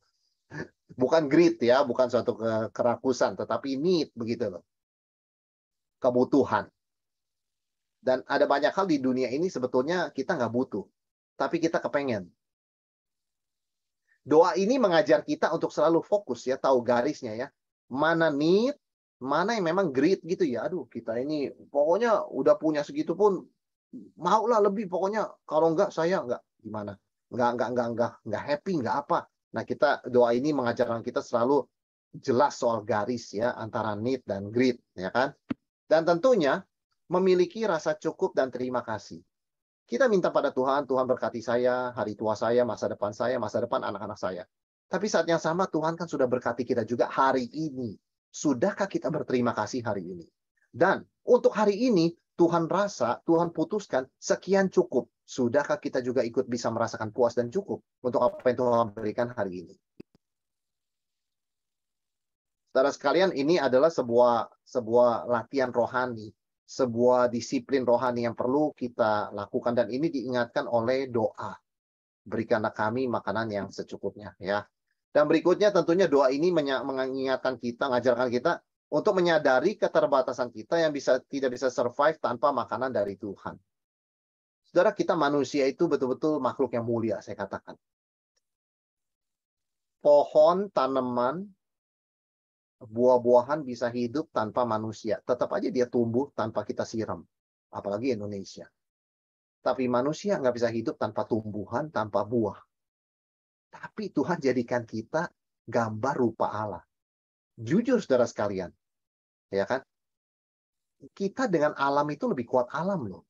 Bukan greed ya, bukan suatu kerakusan, tetapi need begitu loh. Kebutuhan. Dan ada banyak hal di dunia ini sebetulnya kita nggak butuh, tapi kita kepengen. Doa ini mengajar kita untuk selalu fokus ya, tahu garisnya ya. Mana need, mana yang memang greed gitu ya. Aduh, kita ini pokoknya udah punya segitu pun maulah lebih, pokoknya kalau enggak saya enggak gimana. Enggak happy, enggak apa. Nah, doa ini mengajarkan kita selalu jelas soal garis ya antara need dan greed, ya kan? Dan tentunya memiliki rasa cukup dan terima kasih. Kita minta pada Tuhan, Tuhan berkati saya, hari tua saya, masa depan anak-anak saya. Tapi saat yang sama Tuhan kan sudah berkati kita juga hari ini. Sudahkah kita berterima kasih hari ini? Dan untuk hari ini, Tuhan putuskan sekian cukup. Sudahkah kita juga ikut bisa merasakan puas dan cukup untuk apa yang Tuhan berikan hari ini? Saudara sekalian, ini adalah sebuah latihan rohani, sebuah disiplin rohani yang perlu kita lakukan, dan ini diingatkan oleh doa. Berikanlah kami makanan yang secukupnya, ya. Dan berikutnya tentunya doa ini mengingatkan kita, mengajarkan kita untuk menyadari keterbatasan kita yang tidak bisa survive tanpa makanan dari Tuhan. Saudara, kita manusia itu betul-betul makhluk yang mulia, saya katakan. Pohon, tanaman, buah-buahan bisa hidup tanpa manusia. Tetap aja dia tumbuh tanpa kita siram. Apalagi Indonesia. Tapi manusia nggak bisa hidup tanpa tumbuhan, tanpa buah. Tapi Tuhan jadikan kita gambar rupa Allah. Jujur saudara sekalian. Ya kan? Kita dengan alam itu lebih kuat alam loh.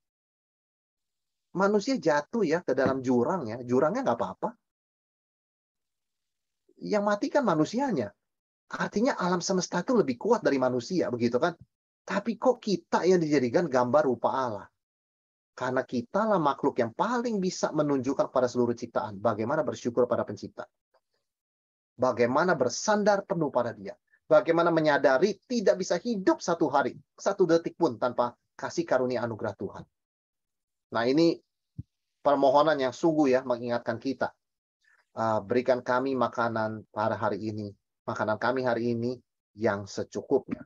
Manusia jatuh ya ke dalam jurang ya. Jurangnya nggak apa-apa. Yang mati kan manusianya. Artinya alam semesta itu lebih kuat dari manusia, begitu kan? Tapi kok kita yang dijadikan gambar rupa Allah? Karena kita lah makhluk yang paling bisa menunjukkan pada seluruh ciptaan bagaimana bersyukur pada pencipta. Bagaimana bersandar penuh pada dia. Bagaimana menyadari tidak bisa hidup satu hari, satu detik pun tanpa kasih karunia anugerah Tuhan. Nah, ini permohonan yang sungguh ya mengingatkan kita. Berikan kami makanan pada hari ini. Makanan kami hari ini yang secukupnya.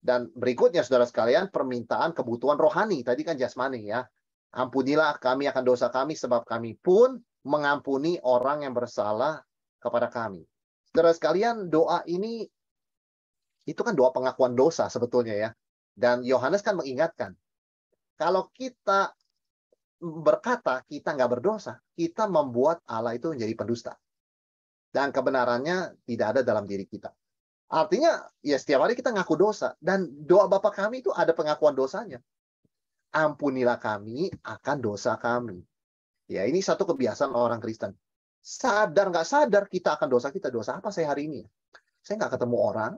Dan berikutnya, saudara sekalian, permintaan kebutuhan rohani. Tadi kan jasmani ya. Ampunilah kami akan dosa kami, sebab kami pun mengampuni orang yang bersalah kepada kami. Saudara sekalian, doa ini, itu kan doa pengakuan dosa sebetulnya ya. Dan Yohanes kan mengingatkan, kalau kita berkata kita nggak berdosa, kita membuat Allah itu menjadi pendusta. Dan kebenarannya tidak ada dalam diri kita. Artinya, ya setiap hari kita ngaku dosa. Dan doa Bapa kami itu ada pengakuan dosanya. Ampunilah kami akan dosa kami. Ya, ini satu kebiasaan orang Kristen. Sadar nggak sadar kita akan dosa kita. Dosa apa saya hari ini? Saya nggak ketemu orang.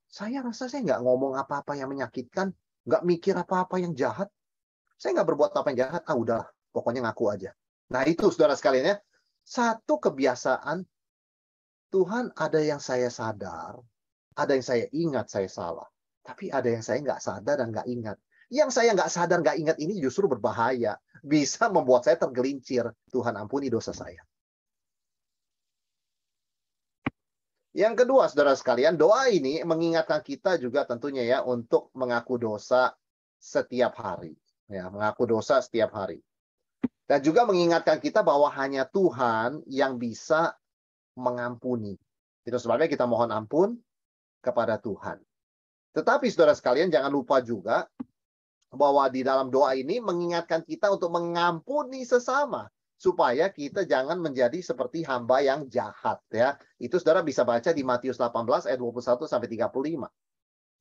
Saya rasa saya nggak ngomong apa-apa yang menyakitkan. Nggak mikir apa-apa yang jahat. Saya nggak berbuat apa yang jahat. Ah, udah. Pokoknya ngaku aja. Nah, itu saudara sekalian ya. Satu kebiasaan, Tuhan ada yang saya sadar. Ada yang saya ingat saya salah. Tapi ada yang saya nggak sadar dan nggak ingat. Yang saya nggak sadar, nggak ingat ini justru berbahaya. Bisa membuat saya tergelincir. Tuhan ampuni dosa saya. Yang kedua, saudara sekalian, doa ini mengingatkan kita juga tentunya ya untuk mengaku dosa setiap hari. Ya, mengaku dosa setiap hari. Dan juga mengingatkan kita bahwa hanya Tuhan yang bisa mengampuni. Itu sebabnya kita mohon ampun kepada Tuhan. Tetapi saudara sekalian, jangan lupa juga bahwa di dalam doa ini mengingatkan kita untuk mengampuni sesama. Supaya kita jangan menjadi seperti hamba yang jahat. Ya. Itu saudara bisa baca di Matius 18 ayat 21-35.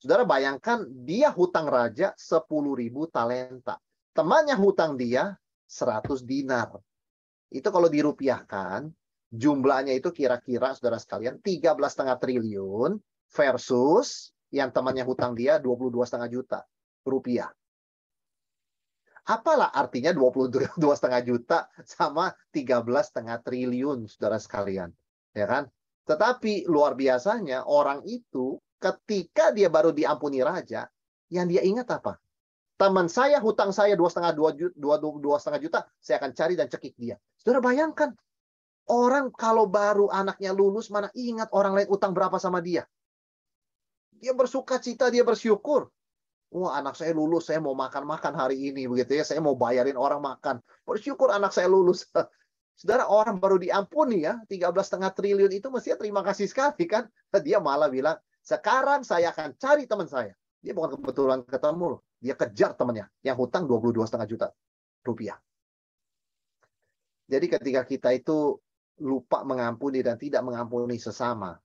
Saudara bayangkan dia hutang raja 10.000 talenta. Temannya hutang dia 100 dinar. Itu kalau dirupiahkan, jumlahnya itu kira-kira saudara sekalian 13,5 triliun versus yang temannya hutang dia 22,5 juta rupiah. Apalah artinya 22,5 juta sama 13,5 triliun, saudara sekalian. Ya kan? Tetapi luar biasanya orang itu ketika dia baru diampuni raja, yang dia ingat apa? Teman saya hutang saya 2,5 juta, saya akan cari dan cekik dia. Saudara bayangkan, orang kalau baru anaknya lulus, mana ingat orang lain utang berapa sama dia. Dia bersuka cita, dia bersyukur. Wah, anak saya lulus, saya mau makan-makan hari ini, begitu ya. Saya mau bayarin orang makan. Bersyukur anak saya lulus. Saudara, orang baru diampuni ya, 13,5 triliun itu mestinya terima kasih sekali kan. Dia malah bilang, sekarang saya akan cari teman saya. Dia bukan kebetulan ketemu loh. Dia kejar temannya yang hutang 22,5 juta rupiah. Jadi ketika kita itu lupa mengampuni dan tidak mengampuni sesama,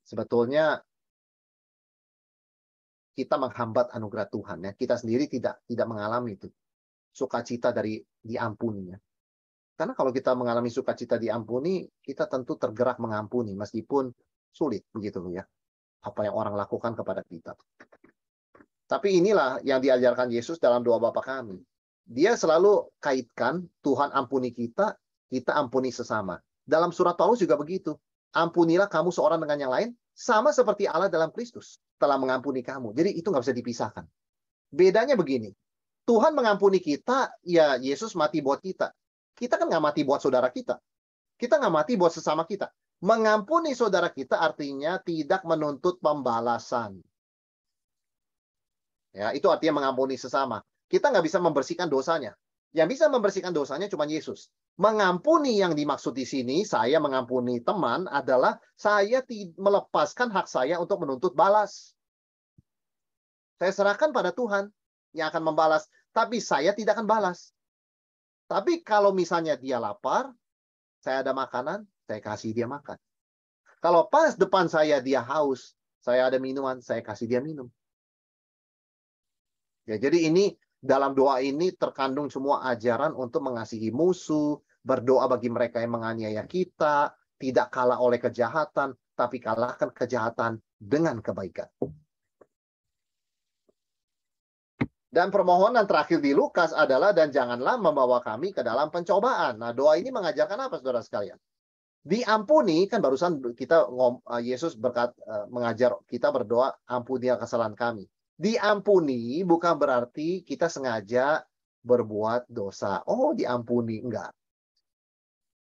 sebetulnya kita menghambat anugerah Tuhan ya. Kita sendiri tidak mengalami itu. Sukacita dari diampuninya. Karena kalau kita mengalami sukacita diampuni, kita tentu tergerak mengampuni meskipun sulit begitu ya. Apa yang orang lakukan kepada kita. Tapi inilah yang diajarkan Yesus dalam doa Bapa kami. Dia selalu kaitkan Tuhan ampuni kita, kita ampuni sesama. Dalam surat Paulus juga begitu. Ampunilah kamu seorang dengan yang lain, sama seperti Allah dalam Kristus telah mengampuni kamu. Jadi itu nggak bisa dipisahkan. Bedanya begini, Tuhan mengampuni kita, ya Yesus mati buat kita. Kita kan nggak mati buat saudara kita. Kita nggak mati buat sesama kita. Mengampuni saudara kita artinya tidak menuntut pembalasan. Ya, itu artinya mengampuni sesama. Kita nggak bisa membersihkan dosanya. Yang bisa membersihkan dosanya cuma Yesus. Mengampuni yang dimaksud di sini, saya mengampuni teman adalah saya melepaskan hak saya untuk menuntut balas. Saya serahkan pada Tuhan yang akan membalas. Tapi saya tidak akan balas. Tapi kalau misalnya dia lapar, saya ada makanan, saya kasih dia makan. Kalau pas depan saya dia haus, saya ada minuman, saya kasih dia minum. Ya, jadi ini dalam doa ini terkandung semua ajaran untuk mengasihi musuh, berdoa bagi mereka yang menganiaya kita, tidak kalah oleh kejahatan, tapi kalahkan kejahatan dengan kebaikan. Dan permohonan terakhir di Lukas adalah, dan janganlah membawa kami ke dalam pencobaan. Nah, doa ini mengajarkan apa, saudara sekalian? Diampuni, kan barusan kita Yesus mengajar kita berdoa, ampunilah kesalahan kami. Diampuni bukan berarti kita sengaja berbuat dosa. Oh, diampuni, enggak.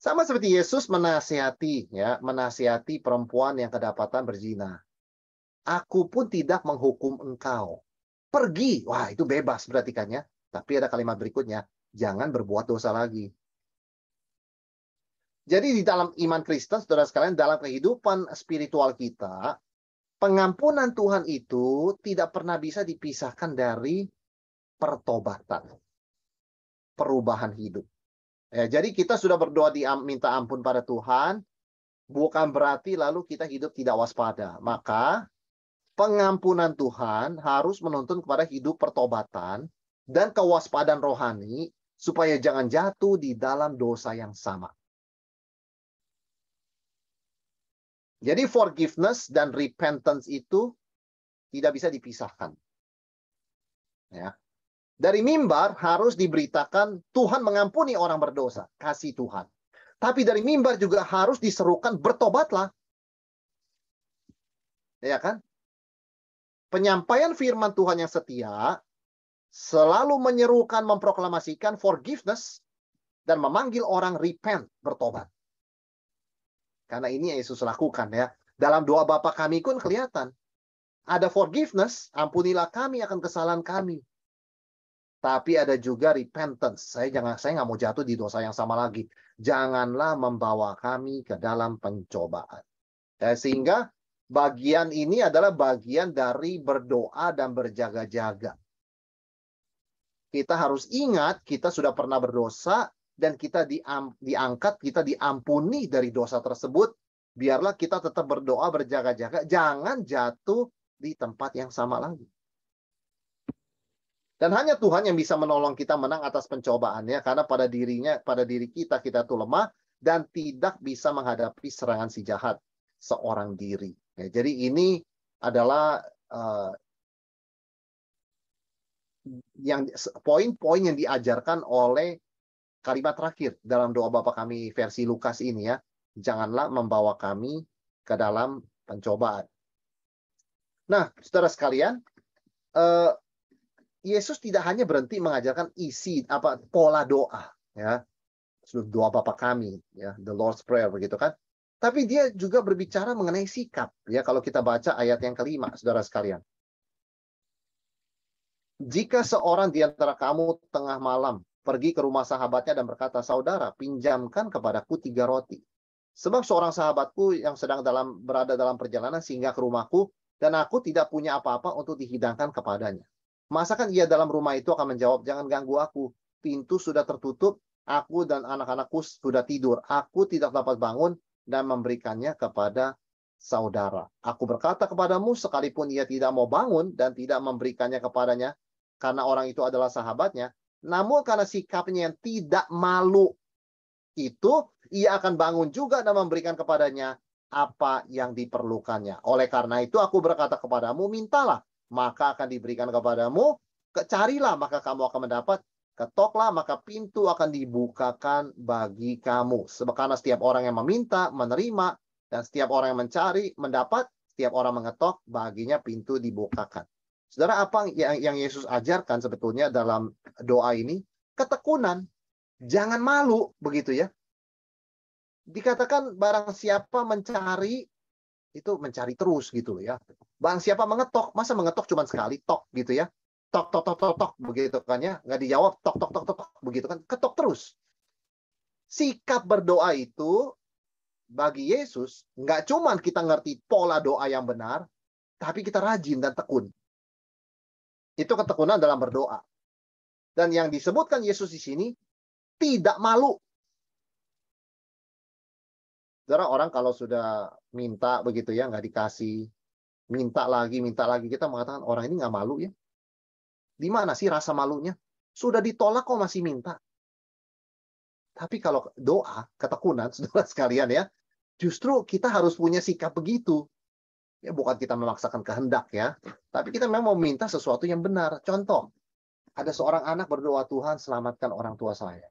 Sama seperti Yesus menasihati perempuan yang kedapatan berzina. Aku pun tidak menghukum engkau. Pergi. Wah, itu bebas berarti kan ya. Tapi ada kalimat berikutnya, jangan berbuat dosa lagi. Jadi di dalam iman Kristen, saudara sekalian, dalam kehidupan spiritual kita, pengampunan Tuhan itu tidak pernah bisa dipisahkan dari pertobatan. Perubahan hidup. Ya, jadi kita sudah berdoa minta ampun pada Tuhan, bukan berarti lalu kita hidup tidak waspada. Maka pengampunan Tuhan harus menuntun kepada hidup pertobatan dan kewaspadaan rohani, supaya jangan jatuh di dalam dosa yang sama. Jadi forgiveness dan repentance itu tidak bisa dipisahkan. Ya. Dari mimbar harus diberitakan Tuhan mengampuni orang berdosa, kasih Tuhan. Tapi dari mimbar juga harus diserukan bertobatlah. Ya kan? Penyampaian firman Tuhan yang setia selalu menyerukan, memproklamasikan forgiveness dan memanggil orang repent, bertobat. Karena ini Yesus lakukan ya. Dalam doa Bapa kami pun kelihatan. Ada forgiveness, ampunilah kami akan kesalahan kami. Tapi ada juga repentance. Saya nggak mau jatuh di dosa yang sama lagi. Janganlah membawa kami ke dalam pencobaan. Sehingga bagian ini adalah bagian dari berdoa dan berjaga-jaga. Kita harus ingat kita sudah pernah berdosa dan kita diangkat, kita diampuni dari dosa tersebut. Biarlah kita tetap berdoa, berjaga-jaga. Jangan jatuh di tempat yang sama lagi. Dan hanya Tuhan yang bisa menolong kita menang atas pencobaannya. Karena pada diri kita itu lemah dan tidak bisa menghadapi serangan si jahat seorang diri. Ya, jadi ini adalah poin-poin yang diajarkan oleh kalimat terakhir dalam doa Bapa kami versi Lukas ini ya. Janganlah membawa kami ke dalam pencobaan. Nah, saudara sekalian, Yesus tidak hanya berhenti mengajarkan isi pola doa ya. Doa Bapa kami ya, the Lord's Prayer begitu kan. Tapi dia juga berbicara mengenai sikap ya, kalau kita baca ayat yang kelima, saudara sekalian. Jika seorang di antara kamu tengah malam pergi ke rumah sahabatnya dan berkata, "Saudara, pinjamkan kepadaku 3 roti. Sebab seorang sahabatku yang sedang berada dalam perjalanan singgah ke rumahku, dan aku tidak punya apa-apa untuk dihidangkan kepadanya." Masakan ia dalam rumah itu akan menjawab, "Jangan ganggu aku. Pintu sudah tertutup, aku dan anak-anakku sudah tidur. Aku tidak dapat bangun dan memberikannya kepada saudara. Aku berkata kepadamu, sekalipun ia tidak mau bangun dan tidak memberikannya kepadanya, karena orang itu adalah sahabatnya, namun karena sikapnya yang tidak malu itu, ia akan bangun juga dan memberikan kepadanya apa yang diperlukannya. Oleh karena itu aku berkata kepadamu, mintalah, maka akan diberikan kepadamu. Carilah, maka kamu akan mendapat. Ketoklah, maka pintu akan dibukakan bagi kamu. Sebab karena setiap orang yang meminta, menerima. Dan setiap orang yang mencari, mendapat. Setiap orang mengetok, baginya pintu dibukakan. Saudara, apa yang Yesus ajarkan sebetulnya dalam doa ini? Ketekunan. Jangan malu, begitu ya. Dikatakan barang siapa mencari, itu mencari terus gitu ya. Barang siapa mengetok, masa mengetok cuma sekali, tok gitu ya. Tok, tok, tok, tok, tok, begitu kan ya. Nggak dijawab, tok, tok, tok, tok, tok, begitu kan. Ketok terus. Sikap berdoa itu, bagi Yesus, nggak cuma kita ngerti pola doa yang benar, tapi kita rajin dan tekun. Itu ketekunan dalam berdoa. Dan yang disebutkan Yesus di sini, tidak malu. Saudara, orang kalau sudah minta begitu ya, nggak dikasih, minta lagi, kita mengatakan orang ini nggak malu ya. Di mana sih rasa malunya? Sudah ditolak kok masih minta. Tapi kalau doa, ketekunan, saudara sekalian ya, justru kita harus punya sikap begitu. Ya, bukan kita memaksakan kehendak ya, tapi kita memang mau minta sesuatu yang benar. Contoh, ada seorang anak berdoa, "Tuhan selamatkan orang tua saya."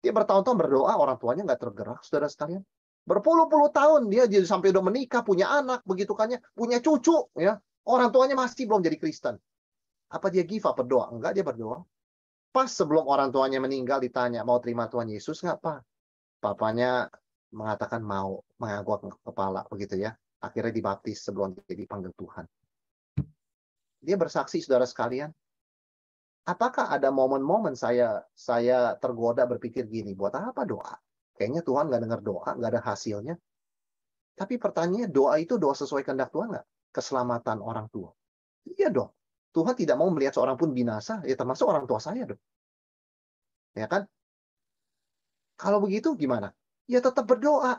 Dia bertahun-tahun berdoa, orang tuanya nggak tergerak, saudara sekalian. Berpuluh-puluh tahun dia sampai udah menikah, punya anak, begitu kan ya, punya cucu ya. Orang tuanya masih belum jadi Kristen. Apa dia give up berdoa? Enggak, dia berdoa. Pas sebelum orang tuanya meninggal ditanya, "Mau terima Tuhan Yesus nggak, Pak?" Papanya mengatakan mau, mengangguk kepala begitu ya. Akhirnya dibaptis sebelum dia dipanggil Tuhan. Dia bersaksi, saudara sekalian. Apakah ada momen-momen saya tergoda berpikir gini, buat apa doa? Kayaknya Tuhan nggak dengar doa, nggak ada hasilnya. Tapi pertanyaannya, doa itu doa sesuai kehendak Tuhan nggak? Keselamatan orang tua. Iya dong. Tuhan tidak mau melihat seorang pun binasa, ya termasuk orang tua saya dong. Ya kan? Kalau begitu gimana? Ya tetap berdoa.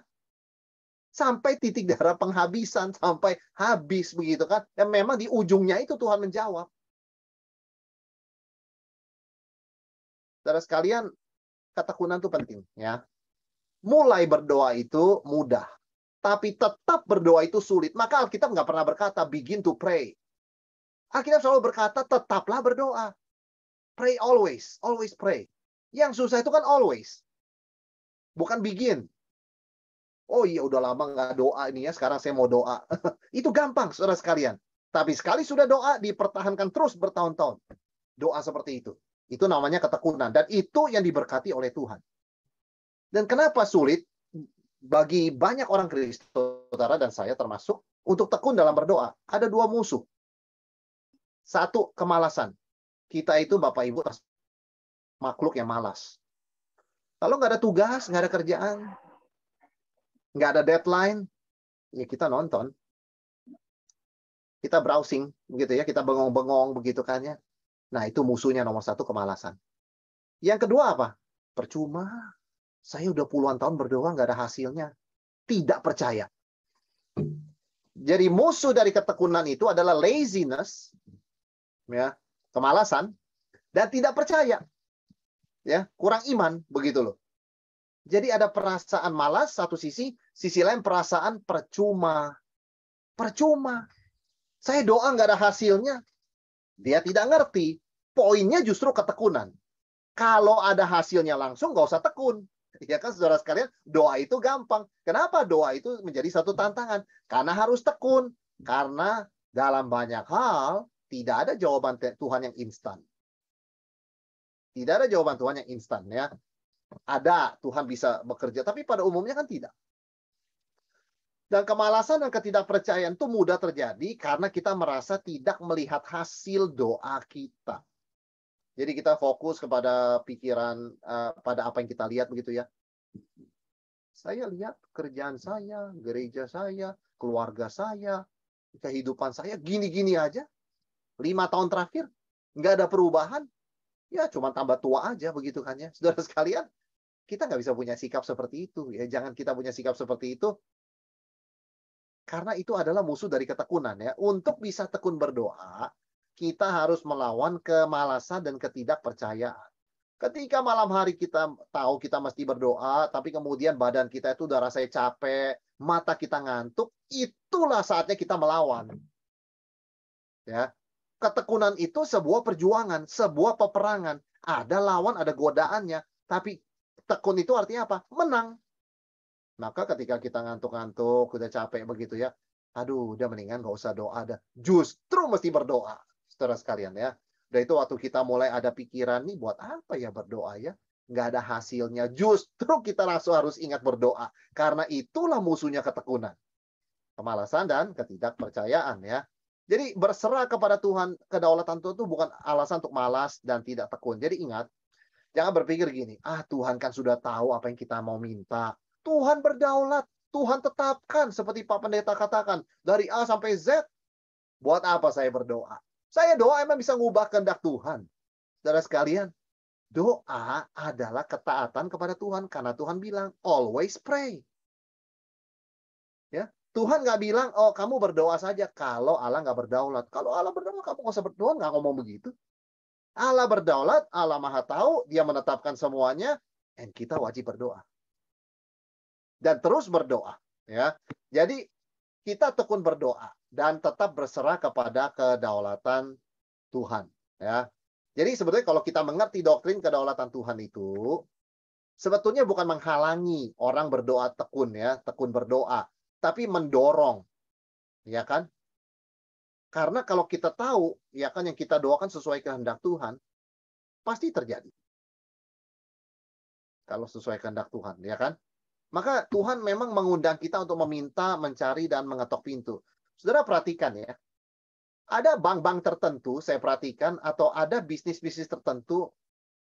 Sampai titik darah penghabisan, sampai habis begitu kan. Dan memang di ujungnya itu Tuhan menjawab. Saudara sekalian, ketekunan itu penting, ya. Mulai berdoa itu mudah, tapi tetap berdoa itu sulit. Maka Alkitab nggak pernah berkata begin to pray. Alkitab selalu berkata tetaplah berdoa. Pray always, always pray. Yang susah itu kan always, bukan begin. Oh iya, udah lama nggak doa ini ya, sekarang saya mau doa. Itu gampang, saudara sekalian. Tapi sekali sudah doa, dipertahankan terus bertahun-tahun. Doa seperti itu. Itu namanya ketekunan. Dan itu yang diberkati oleh Tuhan. Dan kenapa sulit bagi banyak orang Kristen, saudara dan saya termasuk, untuk tekun dalam berdoa? Ada dua musuh. Satu, kemalasan. Kita itu Bapak Ibu makhluk yang malas. Kalau nggak ada tugas, nggak ada kerjaan, nggak ada deadline, ya kita nonton. Kita browsing, begitu ya, kita bengong-bengong, begitu kan ya. Nah, itu musuhnya nomor satu, kemalasan. Yang kedua apa? Percuma. Saya udah puluhan tahun berdoa, nggak ada hasilnya. Tidak percaya. Jadi musuh dari ketekunan itu adalah laziness, ya, kemalasan, dan tidak percaya. Ya, kurang iman, begitu loh. Jadi ada perasaan malas satu sisi lain perasaan percuma. Percuma. Saya doa nggak ada hasilnya. Dia tidak ngerti. Poinnya justru ketekunan. Kalau ada hasilnya langsung, nggak usah tekun. Ya kan, saudara sekalian, doa itu gampang. Kenapa doa itu menjadi satu tantangan? Karena harus tekun. Karena dalam banyak hal, tidak ada jawaban Tuhan yang instan. Tidak ada jawaban Tuhan yang instan, ya. Ada, Tuhan bisa bekerja, tapi pada umumnya kan tidak. Dan kemalasan dan ketidakpercayaan itu mudah terjadi karena kita merasa tidak melihat hasil doa kita. Jadi kita fokus kepada pikiran, pada apa yang kita lihat begitu ya. Saya lihat kerjaan saya, gereja saya, keluarga saya, kehidupan saya gini-gini aja. 5 tahun terakhir, nggak ada perubahan. Ya cuma tambah tua aja begitu kan ya. Saudara sekalian, kita nggak bisa punya sikap seperti itu. Ya, jangan kita punya sikap seperti itu. Karena itu adalah musuh dari ketekunan ya. Untuk bisa tekun berdoa, kita harus melawan kemalasan dan ketidakpercayaan. Ketika malam hari kita tahu kita mesti berdoa, tapi kemudian badan kita itu udah rasanya capek, mata kita ngantuk, itulah saatnya kita melawan. Ya. Ketekunan itu sebuah perjuangan, sebuah peperangan. Ada lawan, ada godaannya. Tapi tekun itu artinya apa? Menang. Maka ketika kita ngantuk-ngantuk, udah capek begitu ya, aduh, udah mendingan nggak usah doa dah. Justru mesti berdoa, saudara sekalian ya. Dan itu waktu kita mulai ada pikiran nih, buat apa ya berdoa ya? Nggak ada hasilnya. Justru kita langsung harus ingat berdoa. Karena itulah musuhnya ketekunan. Kemalasan dan ketidakpercayaan ya. Jadi berserah kepada Tuhan, kedaulatan Tuhan itu bukan alasan untuk malas dan tidak tekun. Jadi ingat, jangan berpikir gini, Tuhan kan sudah tahu apa yang kita mau minta. Tuhan berdaulat, Tuhan tetapkan seperti Pak Pendeta katakan, dari A sampai Z. Buat apa saya berdoa? Saya doa emang bisa ngubah kehendak Tuhan. Saudara sekalian, doa adalah ketaatan kepada Tuhan karena Tuhan bilang always pray. Ya, Tuhan nggak bilang, oh kamu berdoa saja kalau Allah nggak berdaulat. Kalau Allah berdaulat, kamu nggak usah berdoa, nggak ngomong begitu. Allah berdaulat, Allah maha tahu, dia menetapkan semuanya, dan kita wajib berdoa. Dan terus berdoa. Ya, jadi kita tekun berdoa dan tetap berserah kepada kedaulatan Tuhan. Ya, jadi sebetulnya kalau kita mengerti doktrin kedaulatan Tuhan itu, sebetulnya bukan menghalangi orang berdoa tekun ya, tekun berdoa. Tapi mendorong, ya kan? Karena kalau kita tahu, ya kan yang kita doakan sesuai kehendak Tuhan, pasti terjadi. Kalau sesuai kehendak Tuhan, ya kan? Maka Tuhan memang mengundang kita untuk meminta, mencari, dan mengetok pintu. Saudara perhatikan ya, ada bank-bank tertentu, saya perhatikan, atau ada bisnis-bisnis tertentu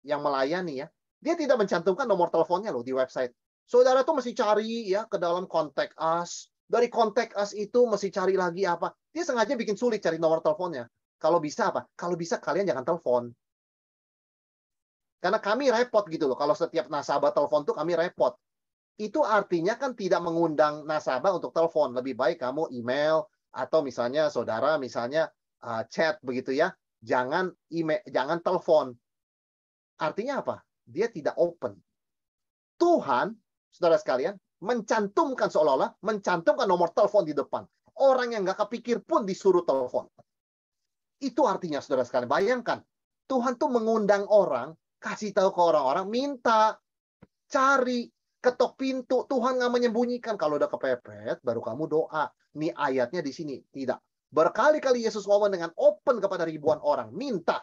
yang melayani ya, dia tidak mencantumkan nomor teleponnya loh di website. Saudara tuh mesti cari ya ke dalam contact us. Dari contact us itu mesti cari lagi apa. Dia sengaja bikin sulit cari nomor teleponnya. Kalau bisa apa? Kalau bisa kalian jangan telepon. Karena kami repot gitu loh. Kalau setiap nasabah telepon tuh kami repot. Itu artinya kan tidak mengundang nasabah untuk telepon. Lebih baik kamu email atau misalnya saudara misalnya chat begitu ya. Jangan email, jangan telepon. Artinya apa? Dia tidak open. Tuhan, saudara sekalian, mencantumkan seolah-olah, mencantumkan nomor telepon di depan. Orang yang nggak kepikir pun disuruh telepon. Itu artinya, saudara sekalian. Bayangkan, Tuhan tuh mengundang orang, kasih tahu ke orang-orang, minta, cari, ketok pintu. Tuhan nggak menyembunyikan. Kalau udah kepepet, baru kamu doa. Ini ayatnya di sini. Tidak. Berkali-kali Yesus ngomong dengan open kepada ribuan orang. Minta,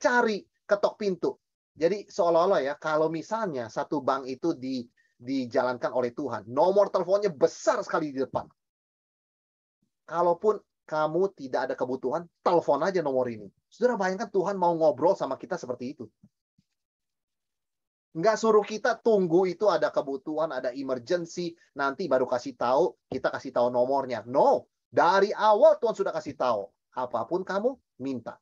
cari, ketok pintu. Jadi seolah-olah ya, kalau misalnya satu bank itu dijalankan oleh Tuhan, nomor teleponnya besar sekali di depan. Kalaupun kamu tidak ada kebutuhan, telepon aja nomor ini. Saudara bayangkan Tuhan mau ngobrol sama kita seperti itu. Nggak suruh kita tunggu itu ada kebutuhan, ada emergency, nanti baru kasih tahu, kita kasih tahu nomornya. No, dari awal Tuhan sudah kasih tahu. Apapun kamu, minta.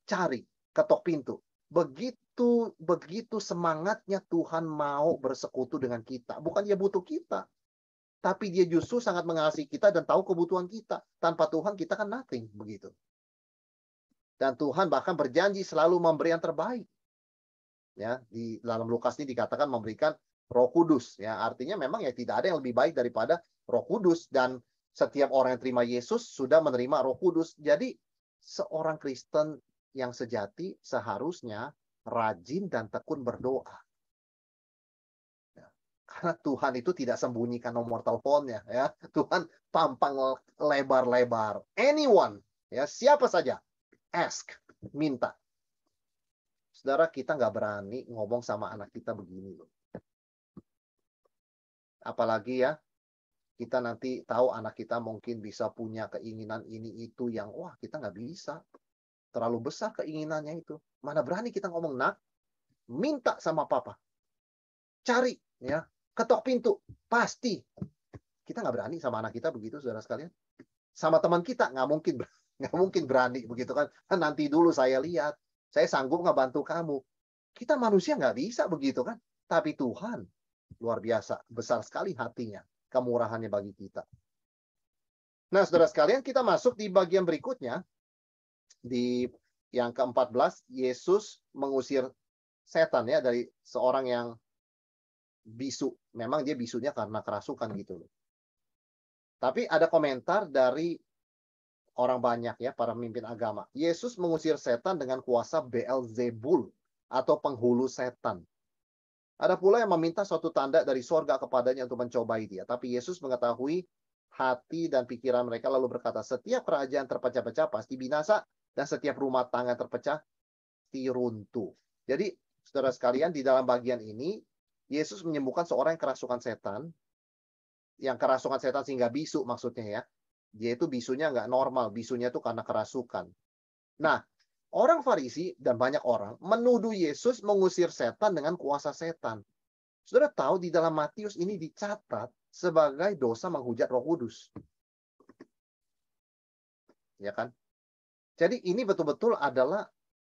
Cari, ketok pintu. Begitu semangatnya Tuhan mau bersekutu dengan kita. Bukan dia butuh kita. Tapi dia justru sangat mengasihi kita dan tahu kebutuhan kita. Tanpa Tuhan kita kan nothing. Begitu. Dan Tuhan bahkan berjanji selalu memberi yang terbaik. Ya, di dalam Lukas ini dikatakan memberikan Roh Kudus. Ya, artinya memang ya tidak ada yang lebih baik daripada Roh Kudus. Dan setiap orang yang terima Yesus sudah menerima Roh Kudus. Jadi seorang Kristen yang sejati seharusnya rajin dan tekun berdoa. Ya, karena Tuhan itu tidak sembunyikan nomor teleponnya. Ya, Tuhan pampang lebar-lebar. Anyone, ya siapa saja, ask, minta. Saudara, kita nggak berani ngomong sama anak kita begini loh. Apalagi ya, kita nanti tahu anak kita mungkin bisa punya keinginan ini itu yang wah kita nggak bisa. Terlalu besar keinginannya itu. Mana berani kita ngomong, nak, minta sama papa. Cari, ya, ketok pintu. Pasti. Kita nggak berani sama anak kita begitu, saudara sekalian. Sama teman kita nggak mungkin berani begitu kan. Nanti dulu saya lihat. Saya sanggup nggak bantu kamu. Kita manusia nggak bisa begitu kan. Tapi Tuhan luar biasa. Besar sekali hatinya. Kemurahannya bagi kita. Nah, saudara sekalian, kita masuk di bagian berikutnya. Di yang ke-14, Yesus mengusir setan ya dari seorang yang bisu. Memang dia bisunya karena kerasukan gitu loh. Tapi ada komentar dari orang banyak ya, para pemimpin agama. Yesus mengusir setan dengan kuasa Beelzebul atau penghulu setan. Ada pula yang meminta suatu tanda dari sorga kepadanya untuk mencobai dia. Tapi Yesus mengetahui hati dan pikiran mereka lalu berkata, setiap kerajaan terpecah-pecah pasti binasa. Dan setiap rumah tangga terpecah, runtuh. Jadi, saudara sekalian, di dalam bagian ini, Yesus menyembuhkan seorang yang kerasukan setan. Yang kerasukan setan sehingga bisu maksudnya ya. Dia itu bisunya nggak normal. Bisunya itu karena kerasukan. Nah, orang Farisi dan banyak orang menuduh Yesus mengusir setan dengan kuasa setan. Saudara tahu di dalam Matius ini dicatat sebagai dosa menghujat Roh Kudus. Ya kan? Jadi ini betul-betul adalah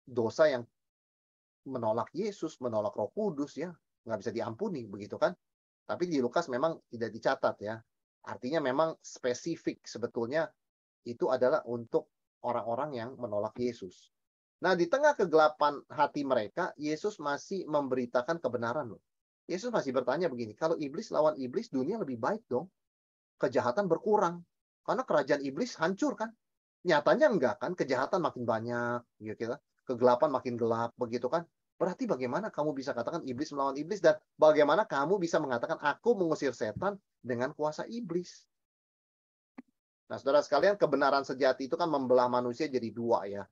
dosa yang menolak Yesus, menolak Roh Kudus ya, nggak bisa diampuni begitu kan? Tapi di Lukas memang tidak dicatat ya. Artinya memang spesifik sebetulnya itu adalah untuk orang-orang yang menolak Yesus. Nah, di tengah kegelapan hati mereka, Yesus masih memberitakan kebenaran loh. Yesus masih bertanya begini, kalau iblis lawan iblis, dunia lebih baik dong. Kejahatan berkurang. Karena kerajaan iblis hancur kan? Nyatanya enggak kan, kejahatan makin banyak, gitu. Kegelapan makin gelap, begitu kan? Berarti bagaimana kamu bisa katakan iblis melawan iblis dan bagaimana kamu bisa mengatakan aku mengusir setan dengan kuasa iblis? Nah, saudara sekalian, kebenaran sejati itu kan membelah manusia jadi dua ya,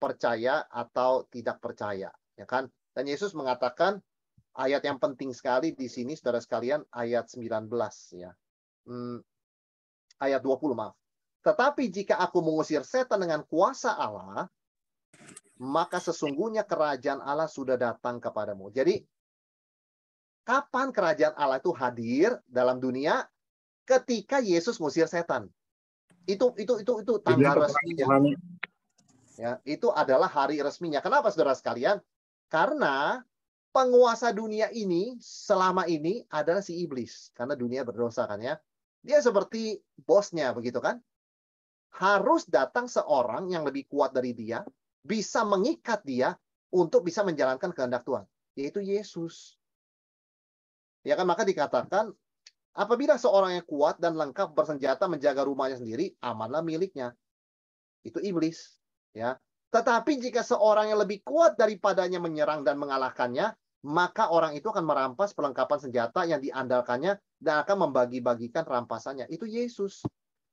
percaya atau tidak percaya, ya kan? Dan Yesus mengatakan ayat yang penting sekali di sini, saudara sekalian, ayat 19 ya, ayat 20 maaf. Tetapi jika aku mengusir setan dengan kuasa Allah, maka sesungguhnya kerajaan Allah sudah datang kepadamu. Jadi, kapan kerajaan Allah itu hadir dalam dunia? Ketika Yesus mengusir setan. Itu tanggal resminya. Ya, itu adalah hari resminya. Kenapa, saudara sekalian? Karena penguasa dunia ini selama ini adalah si iblis. Karena dunia berdosa kan ya. Dia seperti bosnya, begitu kan? Harus datang seorang yang lebih kuat dari dia, bisa mengikat dia, untuk bisa menjalankan kehendak Tuhan, yaitu Yesus. Ya kan, maka dikatakan apabila seorang yang kuat dan lengkap bersenjata menjaga rumahnya sendiri, amanlah miliknya. Itu iblis, ya. Tetapi jika seorang yang lebih kuat daripadanya menyerang dan mengalahkannya, maka orang itu akan merampas perlengkapan senjata yang diandalkannya dan akan membagi-bagikan rampasannya. Itu Yesus.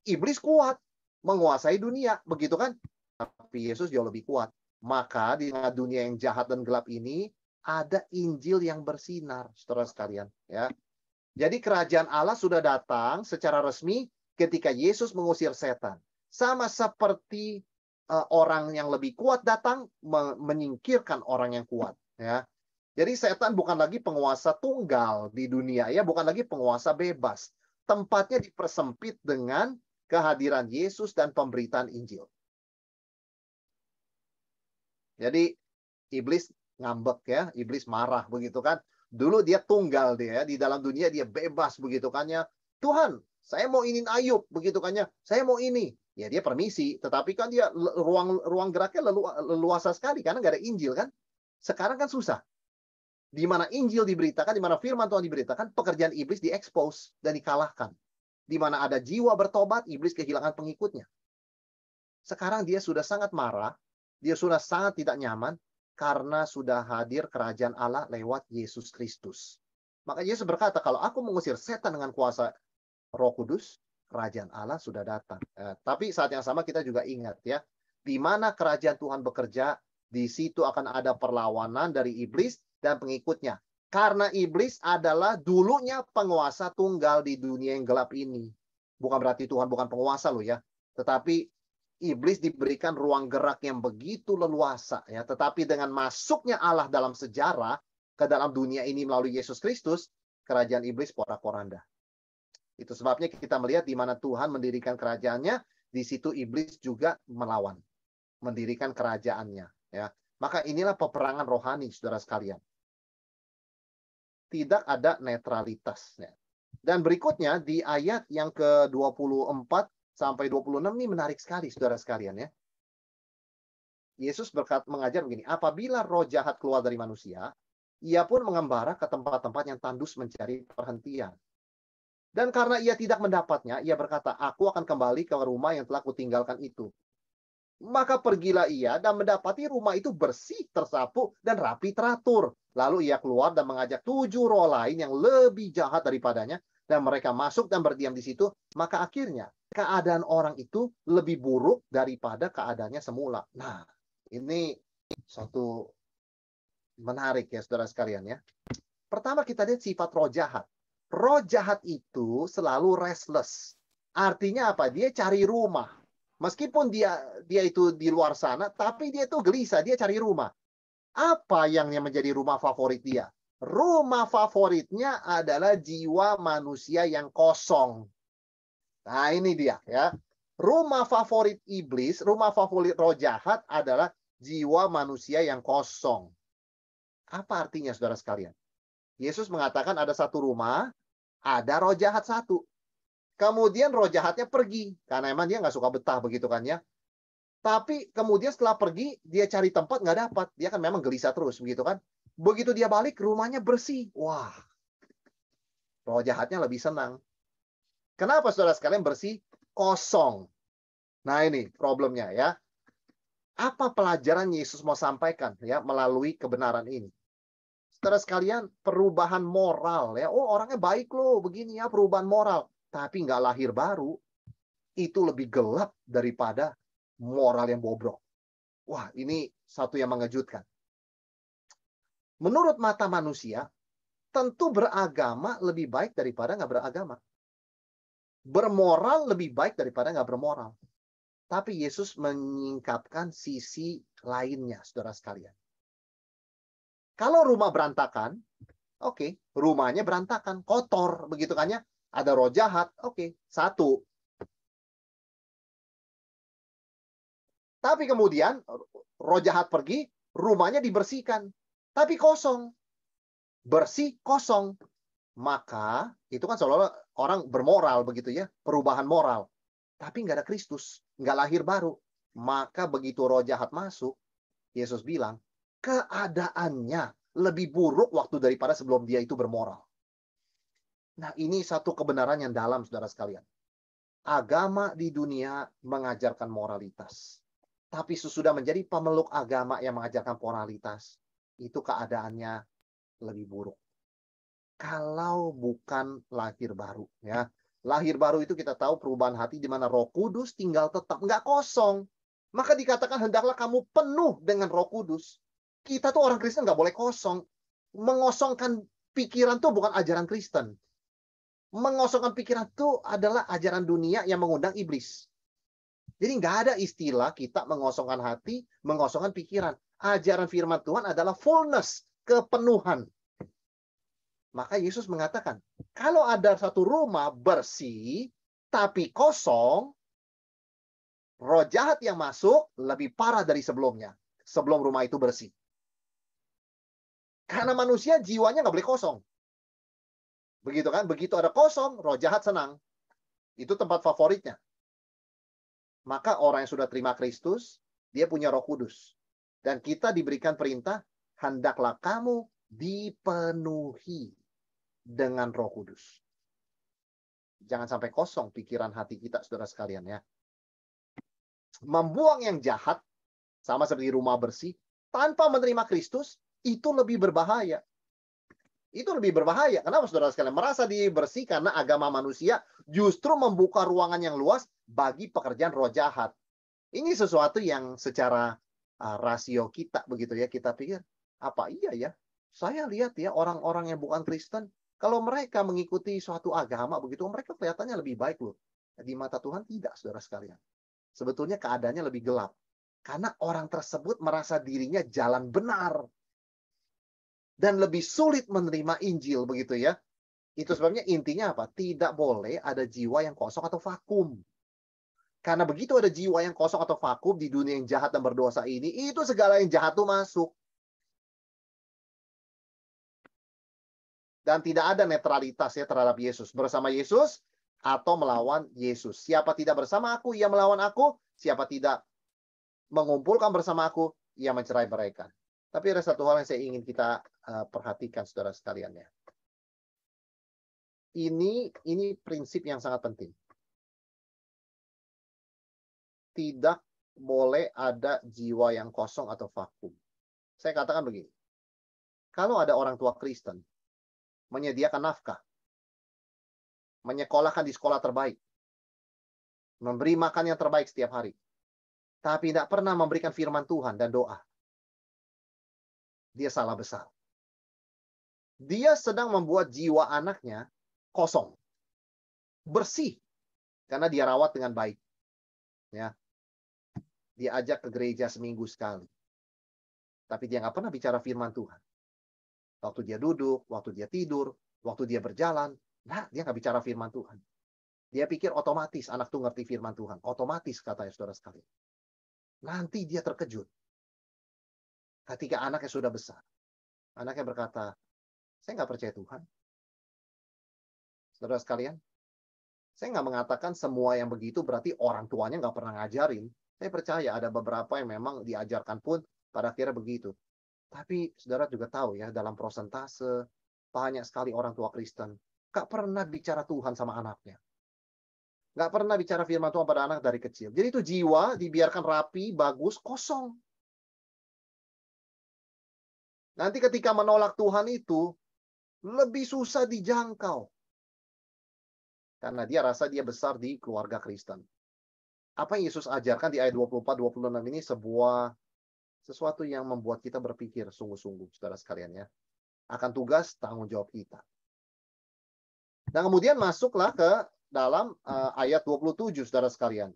Iblis kuat, menguasai dunia, begitu kan? Tapi Yesus jauh lebih kuat. Maka di tengah dunia yang jahat dan gelap ini, ada Injil yang bersinar, saudara sekalian. Ya. Jadi kerajaan Allah sudah datang secara resmi ketika Yesus mengusir setan. Sama seperti orang yang lebih kuat datang menyingkirkan orang yang kuat. Ya. Jadi setan bukan lagi penguasa tunggal di dunia, ya, bukan lagi penguasa bebas. Tempatnya dipersempit dengan kehadiran Yesus dan pemberitaan Injil. Jadi iblis ngambek, ya, iblis marah begitu kan. Dulu dia tunggal dia, di dalam dunia dia bebas begitu kan ya. Tuhan, saya mau inin Ayub begitu kan ya. Saya mau ini. Ya dia permisi, tetapi kan dia ruang geraknya leluasa sekali karena nggak ada Injil kan. Sekarang kan susah. Di mana Injil diberitakan, di mana firman Tuhan diberitakan, pekerjaan iblis diekspos dan dikalahkan. Di mana ada jiwa bertobat, iblis kehilangan pengikutnya. Sekarang dia sudah sangat marah, dia sudah sangat tidak nyaman, karena sudah hadir kerajaan Allah lewat Yesus Kristus. Maka Yesus berkata, kalau aku mengusir setan dengan kuasa Roh Kudus, kerajaan Allah sudah datang. Tapi saat yang sama kita juga ingat ya, di mana kerajaan Tuhan bekerja, di situ akan ada perlawanan dari iblis dan pengikutnya. Karena iblis adalah dulunya penguasa tunggal di dunia yang gelap ini. Bukan berarti Tuhan bukan penguasa loh ya. Tetapi iblis diberikan ruang gerak yang begitu leluasa, ya. Tetapi dengan masuknya Allah dalam sejarah ke dalam dunia ini melalui Yesus Kristus, kerajaan iblis porak-poranda. Itu sebabnya kita melihat di mana Tuhan mendirikan kerajaannya, di situ iblis juga melawan, mendirikan kerajaannya, ya. Maka inilah peperangan rohani, saudara sekalian. Tidak ada netralitasnya. Dan berikutnya di ayat yang ke-24 sampai 26 ini menarik sekali, saudara sekalian ya. Yesus mengajar begini, apabila roh jahat keluar dari manusia, ia pun mengembara ke tempat-tempat yang tandus mencari perhentian. Dan karena ia tidak mendapatnya, ia berkata, aku akan kembali ke rumah yang telah kutinggalkan itu. Maka pergilah ia dan mendapati rumah itu bersih, tersapu, dan rapi teratur. Lalu ia keluar dan mengajak 7 roh lain yang lebih jahat daripadanya, dan mereka masuk dan berdiam di situ. Maka akhirnya keadaan orang itu lebih buruk daripada keadaannya semula. Nah, ini suatu menarik ya saudara sekalian ya. Pertama kita lihat sifat roh jahat. Roh jahat itu selalu restless. Artinya apa? Dia cari rumah. Meskipun dia itu di luar sana, tapi dia itu gelisah, dia cari rumah. Apa yang menjadi rumah favorit dia? Rumah favoritnya adalah jiwa manusia yang kosong. Nah, ini dia ya. Rumah favorit iblis, rumah favorit roh jahat adalah jiwa manusia yang kosong. Apa artinya saudara sekalian? Yesus mengatakan ada satu rumah, ada roh jahat satu. Kemudian roh jahatnya pergi. Karena emang dia nggak suka betah begitu kan ya. Tapi kemudian setelah pergi, dia cari tempat nggak dapat. Dia kan memang gelisah terus begitu kan. Begitu dia balik, rumahnya bersih. Wah, roh jahatnya lebih senang. Kenapa saudara sekalian bersih? Kosong. Nah ini problemnya ya. Apa pelajaran Yesus mau sampaikan ya melalui kebenaran ini? Saudara sekalian, perubahan moral ya. Oh orangnya baik loh, begini ya perubahan moral. Tapi nggak lahir baru, itu lebih gelap daripada moral yang bobrok. Wah, ini satu yang mengejutkan. Menurut mata manusia, tentu beragama lebih baik daripada nggak beragama. Bermoral lebih baik daripada nggak bermoral. Tapi Yesus menyingkapkan sisi lainnya, saudara sekalian. Kalau rumah berantakan, oke, rumahnya berantakan, kotor, begitu kan ya. Ada roh jahat, oke, satu. Tapi kemudian roh jahat pergi, rumahnya dibersihkan. Tapi kosong. Bersih, kosong. Maka itu kan seolah-olah orang bermoral begitu ya. Perubahan moral. Tapi nggak ada Kristus. Nggak lahir baru. Maka begitu roh jahat masuk, Yesus bilang, keadaannya lebih buruk waktu daripada sebelum dia itu bermoral. Nah, ini satu kebenaran yang dalam, saudara sekalian. Agama di dunia mengajarkan moralitas. Tapi sesudah menjadi pemeluk agama yang mengajarkan moralitas, itu keadaannya lebih buruk. Kalau bukan lahir baru, ya. Lahir baru itu kita tahu perubahan hati di mana Roh Kudus tinggal tetap, nggak kosong. Maka dikatakan hendaklah kamu penuh dengan Roh Kudus. Kita tuh orang Kristen nggak boleh kosong. Mengosongkan pikiran tuh bukan ajaran Kristen. Mengosongkan pikiran itu adalah ajaran dunia yang mengundang iblis. Jadi nggak ada istilah kita mengosongkan hati, mengosongkan pikiran. Ajaran firman Tuhan adalah fullness, kepenuhan. Maka Yesus mengatakan, kalau ada satu rumah bersih, tapi kosong, roh jahat yang masuk lebih parah dari sebelumnya. Sebelum rumah itu bersih. Karena manusia jiwanya nggak boleh kosong. Begitu kan? Begitu ada kosong, roh jahat senang. Itu tempat favoritnya. Maka orang yang sudah terima Kristus, dia punya Roh Kudus. Dan kita diberikan perintah, hendaklah kamu dipenuhi dengan Roh Kudus. Jangan sampai kosong pikiran hati kita, saudara sekalian ya. Membuang yang jahat, sama seperti rumah bersih, tanpa menerima Kristus, itu lebih berbahaya. Itu lebih berbahaya. Kenapa saudara sekalian? Merasa diri bersih karena agama manusia justru membuka ruangan yang luas bagi pekerjaan roh jahat. Ini sesuatu yang secara rasio kita begitu ya. Kita pikir, apa iya ya? Saya lihat ya orang-orang yang bukan Kristen, kalau mereka mengikuti suatu agama begitu, mereka kelihatannya lebih baik loh. Di mata Tuhan tidak, saudara sekalian. Sebetulnya keadaannya lebih gelap. Karena orang tersebut merasa dirinya jalan benar. Dan lebih sulit menerima Injil begitu ya. Itu sebabnya intinya apa? Tidak boleh ada jiwa yang kosong atau vakum. Karena begitu ada jiwa yang kosong atau vakum di dunia yang jahat dan berdosa ini, itu segala yang jahat itu masuk. Dan tidak ada netralitas ya terhadap Yesus. Bersama Yesus atau melawan Yesus. Siapa tidak bersama aku, ia melawan aku. Siapa tidak mengumpulkan bersama aku, ia mencerai-beraikan. Tapi ada satu hal yang saya ingin kita perhatikan, saudara sekalian ya. Ini prinsip yang sangat penting. Tidak boleh ada jiwa yang kosong atau vakum. Saya katakan begini. Kalau ada orang tua Kristen menyediakan nafkah, menyekolahkan di sekolah terbaik, memberi makan yang terbaik setiap hari, tapi tidak pernah memberikan firman Tuhan dan doa, dia salah besar. Dia sedang membuat jiwa anaknya kosong, bersih, karena dia rawat dengan baik. Ya, dia ajak ke gereja seminggu sekali, tapi dia nggak pernah bicara firman Tuhan. Waktu dia duduk, waktu dia tidur, waktu dia berjalan, nah dia nggak bicara firman Tuhan. Dia pikir otomatis anak tuh ngerti firman Tuhan, otomatis katanya saudara sekalian. Nanti dia terkejut ketika anaknya sudah besar. Anaknya berkata, saya nggak percaya Tuhan. Saudara sekalian, saya nggak mengatakan semua yang begitu berarti orang tuanya nggak pernah ngajarin. Saya percaya ada beberapa yang memang diajarkan pun pada akhirnya begitu. Tapi saudara juga tahu ya, dalam prosentase banyak sekali orang tua Kristen nggak pernah bicara Tuhan sama anaknya. Nggak pernah bicara firman Tuhan pada anak dari kecil. Jadi itu jiwa dibiarkan rapi, bagus, kosong. Nanti ketika menolak Tuhan itu, lebih susah dijangkau. Karena dia rasa dia besar di keluarga Kristen. Apa yang Yesus ajarkan di ayat 24-26 ini sesuatu yang membuat kita berpikir sungguh-sungguh, saudara sekalian ya. Akan tugas tanggung jawab kita. Dan kemudian masuklah ke dalam ayat 27, saudara sekalian.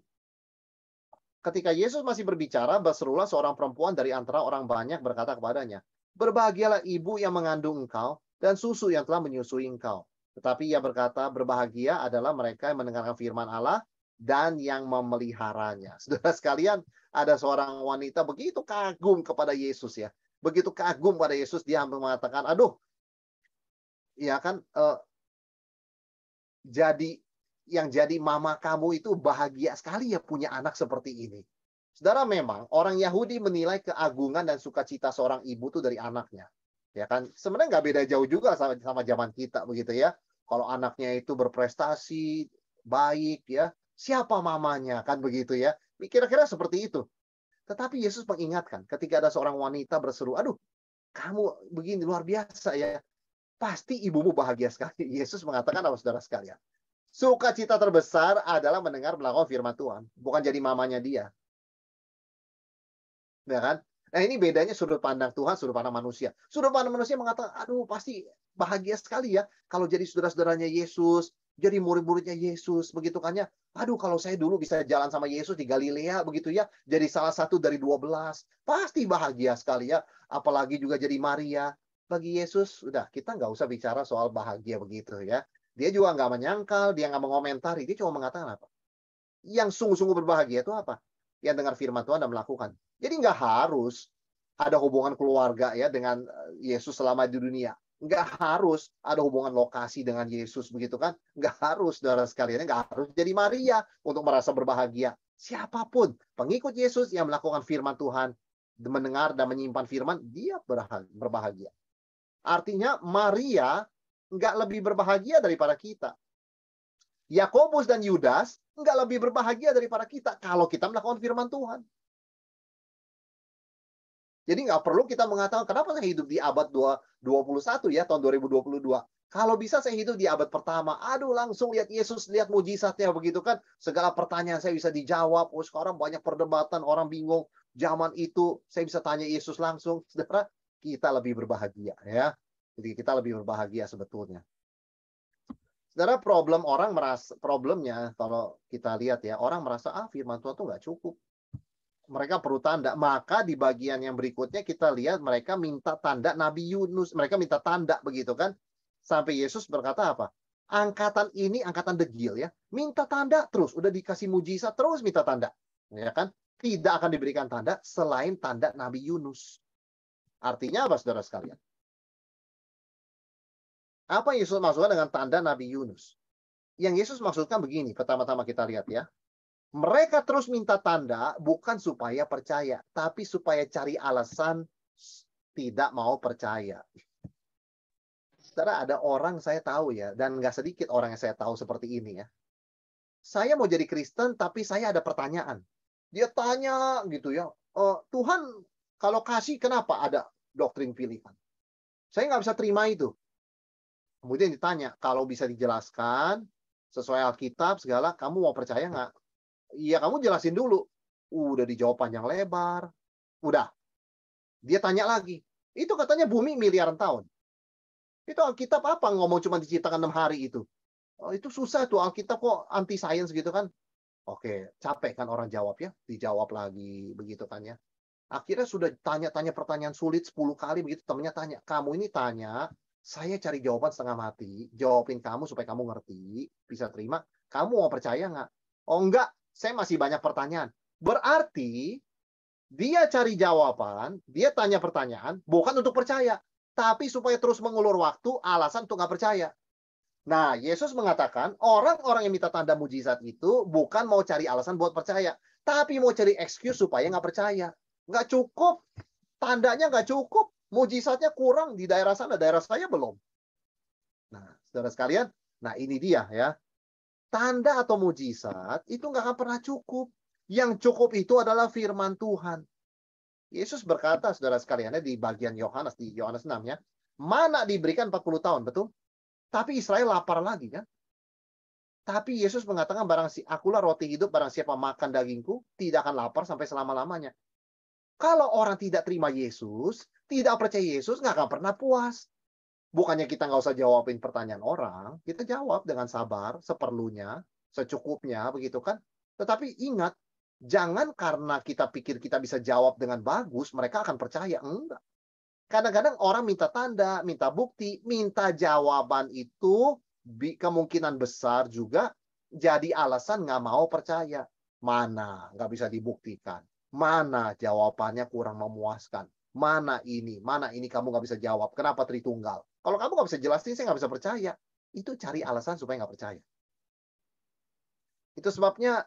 Ketika Yesus masih berbicara, berserulah seorang perempuan dari antara orang banyak berkata kepadanya, berbahagialah ibu yang mengandung engkau dan susu yang telah menyusui engkau. Tetapi ia berkata, berbahagia adalah mereka yang mendengarkan firman Allah dan yang memeliharanya. Saudara sekalian, ada seorang wanita begitu kagum kepada Yesus ya. Begitu kagum pada Yesus, dia hampir mengatakan, aduh, ya kan, yang jadi mama kamu itu bahagia sekali ya punya anak seperti ini. Saudara, memang orang Yahudi menilai keagungan dan sukacita seorang ibu itu dari anaknya. Ya kan? Sebenarnya nggak beda jauh juga sama zaman kita begitu ya. Kalau anaknya itu berprestasi, baik ya, siapa mamanya kan begitu ya. Kira-kira seperti itu. Tetapi Yesus mengingatkan ketika ada seorang wanita berseru, "Aduh, kamu begini luar biasa ya. Pasti ibumu bahagia sekali." Yesus mengatakan apa saudara sekalian? Sukacita terbesar adalah mendengar melakukan firman Tuhan, bukan jadi mamanya dia. Ya kan? Nah, ini bedanya sudut pandang Tuhan, sudut pandang manusia. Sudut pandang manusia mengatakan, aduh pasti bahagia sekali ya kalau jadi saudara-saudaranya Yesus, jadi murid-muridnya Yesus, begitu kan ya. Aduh kalau saya dulu bisa jalan sama Yesus di Galilea, begitu ya, jadi salah satu dari 12, pasti bahagia sekali ya. Apalagi juga jadi Maria. Bagi Yesus, udah kita nggak usah bicara soal bahagia begitu ya. Dia juga nggak menyangkal, dia nggak mengomentari, dia cuma mengatakan apa? Yang sungguh-sungguh berbahagia itu apa? Yang dengar firman Tuhan dan melakukan. Jadi nggak harus ada hubungan keluarga ya dengan Yesus selama di dunia. Nggak harus ada hubungan lokasi dengan Yesus begitu kan. Nggak harus, saudara sekalian. Nggak harus jadi Maria untuk merasa berbahagia. Siapapun pengikut Yesus yang melakukan firman Tuhan, mendengar dan menyimpan firman, dia berbahagia. Artinya Maria nggak lebih berbahagia daripada kita. Yakobus dan Yudas nggak lebih berbahagia daripada kita kalau kita melakukan firman Tuhan. Jadi nggak perlu kita mengatakan, kenapa saya hidup di abad 21 ya, tahun 2022. Kalau bisa saya hidup di abad pertama. Aduh, langsung lihat Yesus, lihat mujizatnya begitu kan. Segala pertanyaan saya bisa dijawab. Oh, sekarang banyak perdebatan, orang bingung. Zaman itu saya bisa tanya Yesus langsung. Saudara, kita lebih berbahagia ya. Jadi kita lebih berbahagia sebetulnya. Saudara, problemnya kalau kita lihat ya, orang merasa firman Tuhan tuh nggak cukup. Mereka perlu tanda. Maka di bagian yang berikutnya kita lihat mereka minta tanda Nabi Yunus. Mereka minta tanda begitu kan. Sampai Yesus berkata apa? Angkatan ini angkatan degil ya. Minta tanda terus. Udah dikasih mujizat terus minta tanda. Ya kan? Tidak akan diberikan tanda selain tanda Nabi Yunus. Artinya apa saudara sekalian? Apa Yesus maksudkan dengan tanda Nabi Yunus? Yang Yesus maksudkan begini, pertama-tama kita lihat ya. Mereka terus minta tanda bukan supaya percaya, tapi supaya cari alasan tidak mau percaya. Saudara, ada orang saya tahu ya, dan nggak sedikit orang yang saya tahu seperti ini ya. Saya mau jadi Kristen, tapi saya ada pertanyaan. Dia tanya gitu ya, Tuhan kalau kasih kenapa ada doktrin pilihan? Saya nggak bisa terima itu. Kemudian ditanya, kalau bisa dijelaskan sesuai Alkitab segala, kamu mau percaya nggak? Iya, kamu jelasin dulu. Udah dijawab panjang lebar. Udah. Dia tanya lagi. Itu katanya bumi miliaran tahun. Itu Alkitab apa? Ngomong cuma diciptakan 6 hari itu. Oh, itu susah tuh. Alkitab kok anti sains gitu kan. Oke, capek kan orang jawab ya. Dijawab lagi begitu kan ya. Akhirnya sudah tanya-tanya pertanyaan sulit 10 kali begitu. Temennya tanya, kamu ini tanya, saya cari jawaban setengah mati. Jawabin kamu supaya kamu ngerti. Bisa terima. Kamu mau percaya nggak? Oh enggak, saya masih banyak pertanyaan. Berarti dia cari jawaban, dia tanya pertanyaan, bukan untuk percaya. Tapi supaya terus mengulur waktu, alasan untuk nggak percaya. Nah, Yesus mengatakan, orang-orang yang minta tanda mujizat itu bukan mau cari alasan buat percaya. Tapi mau cari excuse supaya nggak percaya. Nggak cukup. Tandanya nggak cukup. Mujizatnya kurang di daerah sana, daerah saya belum. Nah, saudara sekalian, nah ini dia ya. Tanda atau mujizat itu nggak akan pernah cukup. Yang cukup itu adalah firman Tuhan. Yesus berkata, saudara sekalian, di bagian Yohanes, di Yohanes 6 ya, mana diberikan 40 tahun, betul? Tapi Israel lapar lagi kan? Tapi Yesus mengatakan, akulah roti hidup, barang siapa makan dagingku, tidak akan lapar sampai selama-lamanya. Kalau orang tidak terima Yesus, tidak percaya Yesus, nggak akan pernah puas. Bukannya kita nggak usah jawabin pertanyaan orang, kita jawab dengan sabar, seperlunya, secukupnya, begitu kan? Tetapi ingat, jangan karena kita pikir kita bisa jawab dengan bagus, mereka akan percaya. Enggak. Kadang-kadang orang minta tanda, minta bukti, minta jawaban itu kemungkinan besar juga jadi alasan nggak mau percaya. Mana nggak bisa dibuktikan. Mana jawabannya kurang memuaskan. Mana ini kamu nggak bisa jawab. Kenapa Tritunggal? Kalau kamu nggak bisa jelasin, saya nggak bisa percaya. Itu cari alasan supaya nggak percaya. Itu sebabnya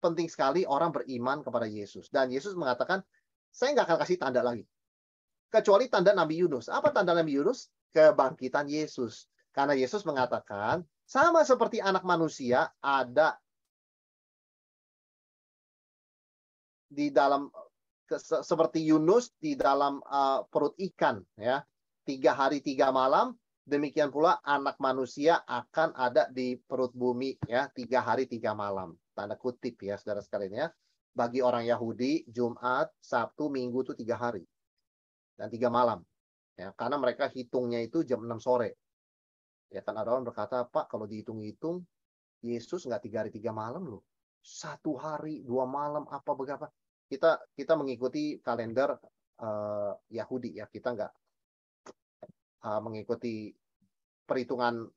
penting sekali orang beriman kepada Yesus. Dan Yesus mengatakan, saya nggak akan kasih tanda lagi. Kecuali tanda Nabi Yunus. Apa tanda Nabi Yunus? Kebangkitan Yesus. Karena Yesus mengatakan, sama seperti anak manusia ada di dalam, seperti Yunus di dalam perut ikan. Ya, 3 hari 3 malam. Demikian pula anak manusia akan ada di perut bumi. Ya, 3 hari 3 malam. Tanda kutip ya, saudara sekalian ya. Bagi orang Yahudi, Jumat, Sabtu, Minggu itu 3 hari. Dan 3 malam. Ya, karena mereka hitungnya itu jam 6 sore. Ya kan, ada orang berkata, Pak, kalau dihitung-hitung, Yesus nggak 3 hari 3 malam loh. 1 hari 2 malam apa berapa? Kita mengikuti kalender Yahudi ya. Kita nggak mengikuti perhitungan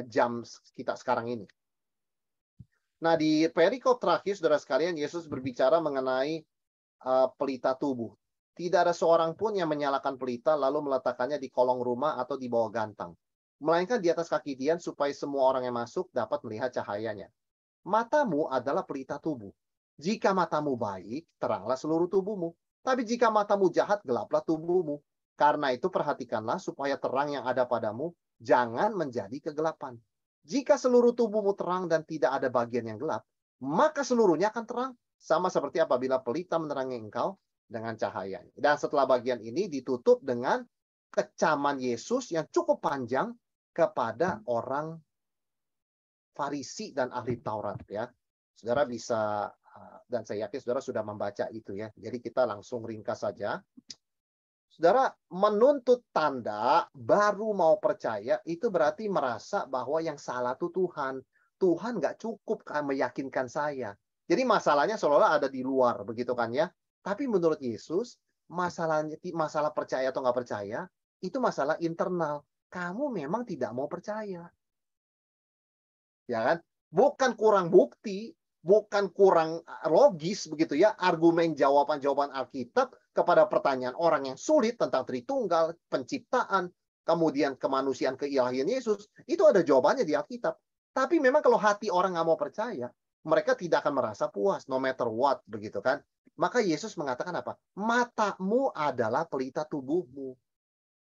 jam kita sekarang ini. Nah, di perikop terakhir, saudara sekalian, Yesus berbicara mengenai pelita tubuh. Tidak ada seorang pun yang menyalakan pelita lalu meletakkannya di kolong rumah atau di bawah gantang. Melainkan di atas kaki Dian supaya semua orang yang masuk dapat melihat cahayanya. Matamu adalah pelita tubuh. Jika matamu baik, teranglah seluruh tubuhmu. Tapi jika matamu jahat, gelaplah tubuhmu. Karena itu perhatikanlah supaya terang yang ada padamu jangan menjadi kegelapan. Jika seluruh tubuhmu terang dan tidak ada bagian yang gelap, maka seluruhnya akan terang. Sama seperti apabila pelita menerangi engkau dengan cahayanya. Dan setelah bagian ini ditutup dengan kecaman Yesus yang cukup panjang kepada orang Farisi dan ahli Taurat ya. Saudara bisa, dan saya yakin saudara sudah membaca itu ya. Jadi kita langsung ringkas saja. Saudara, menuntut tanda baru mau percaya itu berarti merasa bahwa yang salah itu Tuhan. Tuhan nggak cukup meyakinkan saya. Jadi masalahnya seolah-olah ada di luar, begitu kan ya. Tapi menurut Yesus, masalah percaya atau nggak percaya, itu masalah internal. Kamu memang tidak mau percaya. Ya kan? Bukan kurang bukti, bukan kurang logis, begitu ya. Argumen jawaban-jawaban Alkitab kepada pertanyaan orang yang sulit tentang Tritunggal, penciptaan, kemudian kemanusiaan, keilahian Yesus, itu ada jawabannya di Alkitab. Tapi memang kalau hati orang nggak mau percaya, mereka tidak akan merasa puas, no matter what, begitu kan. Maka Yesus mengatakan apa? Matamu adalah pelita tubuhmu.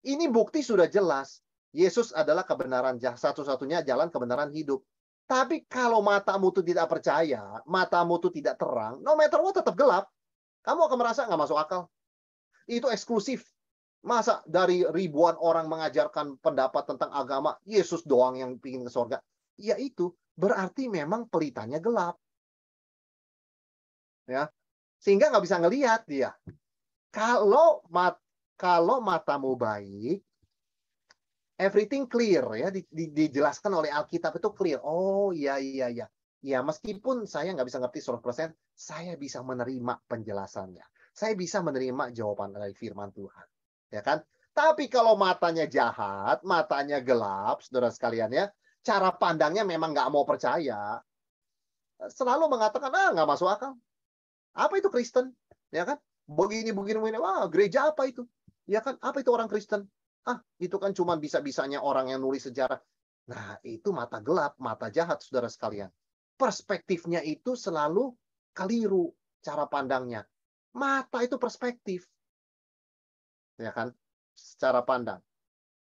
Ini bukti sudah jelas. Yesus adalah kebenaran, satu-satunya jalan kebenaran hidup. Tapi kalau matamu itu tidak percaya, matamu itu tidak terang, no matter what tetap gelap. Kamu akan merasa nggak masuk akal. Itu eksklusif. Masa dari ribuan orang mengajarkan pendapat tentang agama, Yesus doang yang ingin ke surga? Ya itu, berarti memang pelitanya gelap. Ya, sehingga nggak bisa ngelihat dia. Kalau matamu baik, everything clear ya, dijelaskan oleh Alkitab itu clear. Oh iya. Ya meskipun saya nggak bisa ngerti 100%, saya bisa menerima penjelasannya. Saya bisa menerima jawaban dari firman Tuhan. Ya kan? Tapi kalau matanya jahat, matanya gelap, saudara sekalian ya, cara pandangnya memang nggak mau percaya. Selalu mengatakan, nggak masuk akal. Apa itu Kristen? Ya kan? Begini. Wah, gereja apa itu? Ya kan? Apa itu orang Kristen? Itu kan cuma bisa-bisanya orang yang nulis sejarah. Nah, itu mata gelap, mata jahat, saudara sekalian. Perspektifnya itu selalu keliru cara pandangnya. Mata itu perspektif. Ya kan? Secara pandang.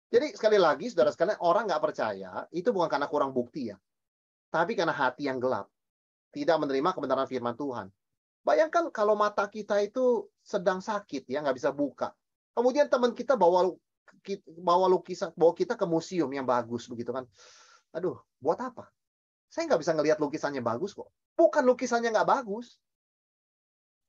Jadi sekali lagi, saudara sekalian, orang nggak percaya, itu bukan karena kurang bukti ya. Tapi karena hati yang gelap. Tidak menerima kebenaran firman Tuhan. Bayangkan kalau mata kita itu sedang sakit, ya nggak bisa buka. Kemudian teman kita bawa lukisan, bawa kita ke museum yang bagus, begitu kan. Aduh, buat apa? Saya nggak bisa ngelihat lukisannya bagus kok. Bukan lukisannya nggak bagus.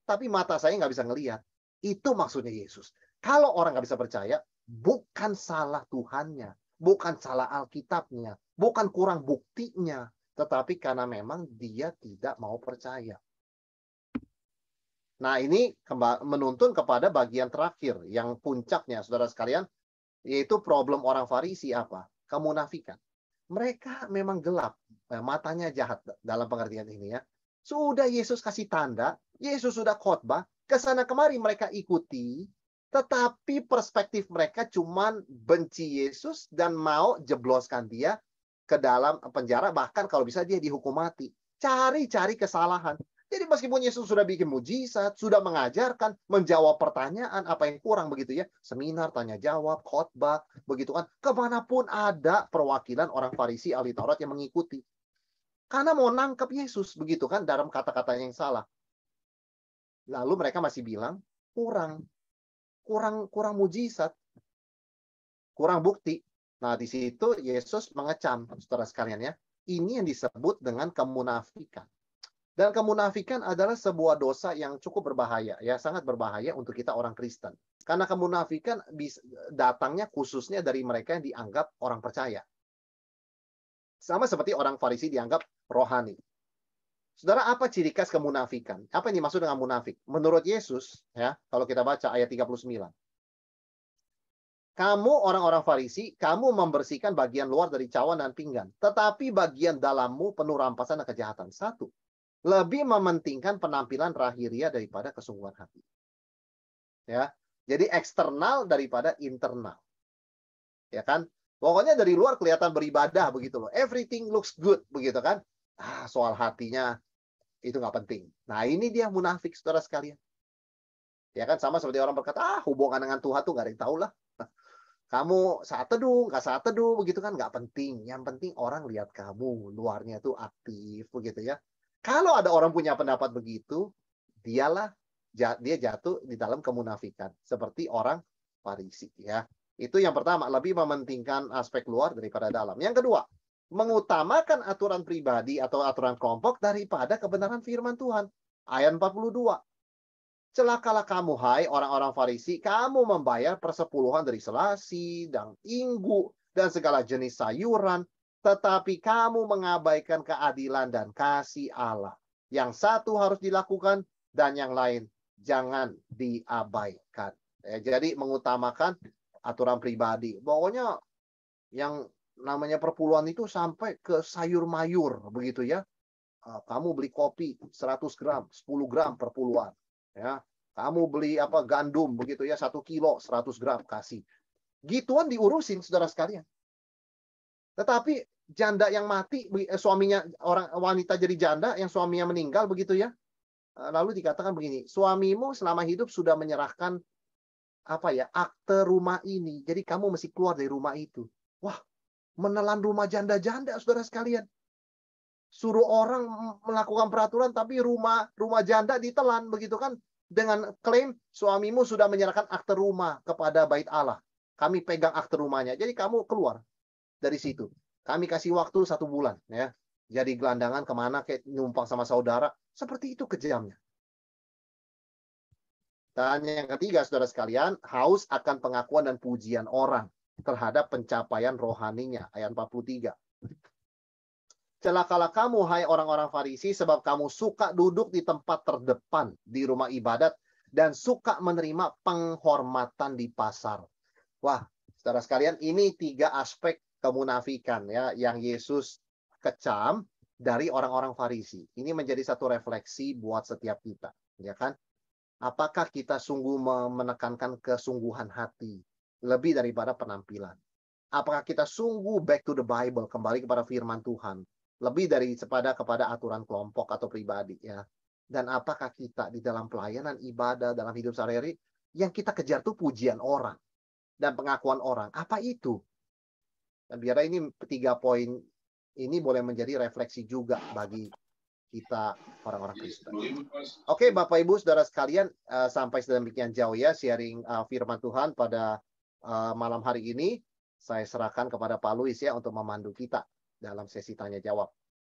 Tapi mata saya nggak bisa ngelihat. Itu maksudnya Yesus. Kalau orang nggak bisa percaya, bukan salah Tuhannya. Bukan salah Alkitabnya. Bukan kurang buktinya. Tetapi karena memang dia tidak mau percaya. Nah, ini menuntun kepada bagian terakhir, yang puncaknya, saudara sekalian, yaitu problem orang Farisi apa? Kemunafikan. Mereka memang gelap, matanya jahat dalam pengertian ini ya. Sudah Yesus kasih tanda, Yesus sudah khotbah, kesana kemari mereka ikuti, tetapi perspektif mereka cuman benci Yesus dan mau jebloskan dia ke dalam penjara, bahkan kalau bisa dia dihukum mati. Cari-cari kesalahan. Jadi meskipun Yesus sudah bikin mujizat, sudah mengajarkan, menjawab pertanyaan, apa yang kurang begitu ya. Seminar, tanya jawab, khotbah, begitu kan. Kemanapun ada perwakilan orang Farisi, ahli Taurat yang mengikuti. Karena mau nangkep Yesus, begitu kan, dalam kata-katanya yang salah. Lalu mereka masih bilang, kurang mujizat, kurang bukti. Nah, di situ Yesus mengecam, saudara sekalian ya. Ini yang disebut dengan kemunafikan. Dan kemunafikan adalah sebuah dosa yang cukup berbahaya, ya, sangat berbahaya untuk kita orang Kristen. Karena kemunafikan datangnya khususnya dari mereka yang dianggap orang percaya. Sama seperti orang Farisi dianggap rohani. Saudara, apa ciri khas kemunafikan? Apa yang dimaksud dengan munafik? Menurut Yesus, ya, kalau kita baca ayat 39. Kamu orang-orang Farisi, kamu membersihkan bagian luar dari cawan dan pinggan. Tetapi bagian dalammu penuh rampasan dan kejahatan. Satu. Lebih mementingkan penampilan lahiriah daripada kesungguhan hati. Ya, jadi eksternal daripada internal. Ya kan? Pokoknya dari luar kelihatan beribadah begitu loh. Everything looks good begitu kan? Soal hatinya itu nggak penting. Nah, ini dia munafik, saudara sekalian. Ya kan, sama seperti orang berkata, hubungan dengan Tuhan tuh nggak ada yang tahu lah. Kamu saat teduh, nggak saat teduh, begitu kan nggak penting. Yang penting orang lihat kamu, luarnya tuh aktif begitu ya. Kalau ada orang punya pendapat begitu, dia jatuh di dalam kemunafikan seperti orang Farisi ya. Itu yang pertama, lebih mementingkan aspek luar daripada dalam. Yang kedua, mengutamakan aturan pribadi atau aturan kelompok daripada kebenaran firman Tuhan. Ayat 42. Celakalah kamu, hai orang-orang Farisi, kamu membayar persepuluhan dari selasi dan inggu dan segala jenis sayuran, tetapi kamu mengabaikan keadilan dan kasih Allah. Yang satu harus dilakukan dan yang lain jangan diabaikan. Jadi mengutamakan aturan pribadi. Pokoknya yang namanya perpuluhan itu sampai ke sayur mayur begitu ya. Kamu beli kopi 100 gram, 10 gram perpuluhan. Ya, kamu beli gandum begitu ya 1 kilo 100 gram kasih. Gituan diurusin, saudara sekalian. Tetapi janda yang mati, suaminya wanita jadi janda yang suaminya meninggal begitu ya. Lalu dikatakan begini, suamimu selama hidup sudah menyerahkan akte rumah ini. Jadi kamu mesti keluar dari rumah itu. Wah, menelan rumah janda-janda, saudara sekalian. Suruh orang melakukan peraturan tapi rumah janda ditelan begitu kan, dengan klaim suamimu sudah menyerahkan akte rumah kepada bait Allah. Kami pegang akte rumahnya. Jadi kamu keluar dari situ. Kami kasih waktu 1 bulan ya. Jadi gelandangan kemana kayak numpang sama saudara. Seperti itu kejamnya. Dan yang ketiga, saudara sekalian, haus akan pengakuan dan pujian orang terhadap pencapaian rohaninya. Ayat 43. Celakalah kamu, hai orang-orang Farisi, sebab kamu suka duduk di tempat terdepan di rumah ibadat dan suka menerima penghormatan di pasar. Wah, saudara sekalian, ini 3 aspek kemunafikan ya yang Yesus kecam dari orang-orang Farisi. Ini menjadi satu refleksi buat setiap kita, ya kan? Apakah kita sungguh menekankan kesungguhan hati lebih daripada penampilan? Apakah kita sungguh back to the Bible, kembali kepada firman Tuhan, lebih kepada aturan kelompok atau pribadi ya? Dan apakah kita di dalam pelayanan ibadah, dalam hidup sehari-hari, yang kita kejar tuh pujian orang dan pengakuan orang? Apa itu? Dan biar ini 3 poin ini boleh menjadi refleksi juga bagi kita orang-orang Kristen. Oke, Bapak Ibu Saudara sekalian, sampai sedemikian jauh ya sharing firman Tuhan pada malam hari ini. Saya serahkan kepada Pak Luis ya untuk memandu kita dalam sesi tanya jawab.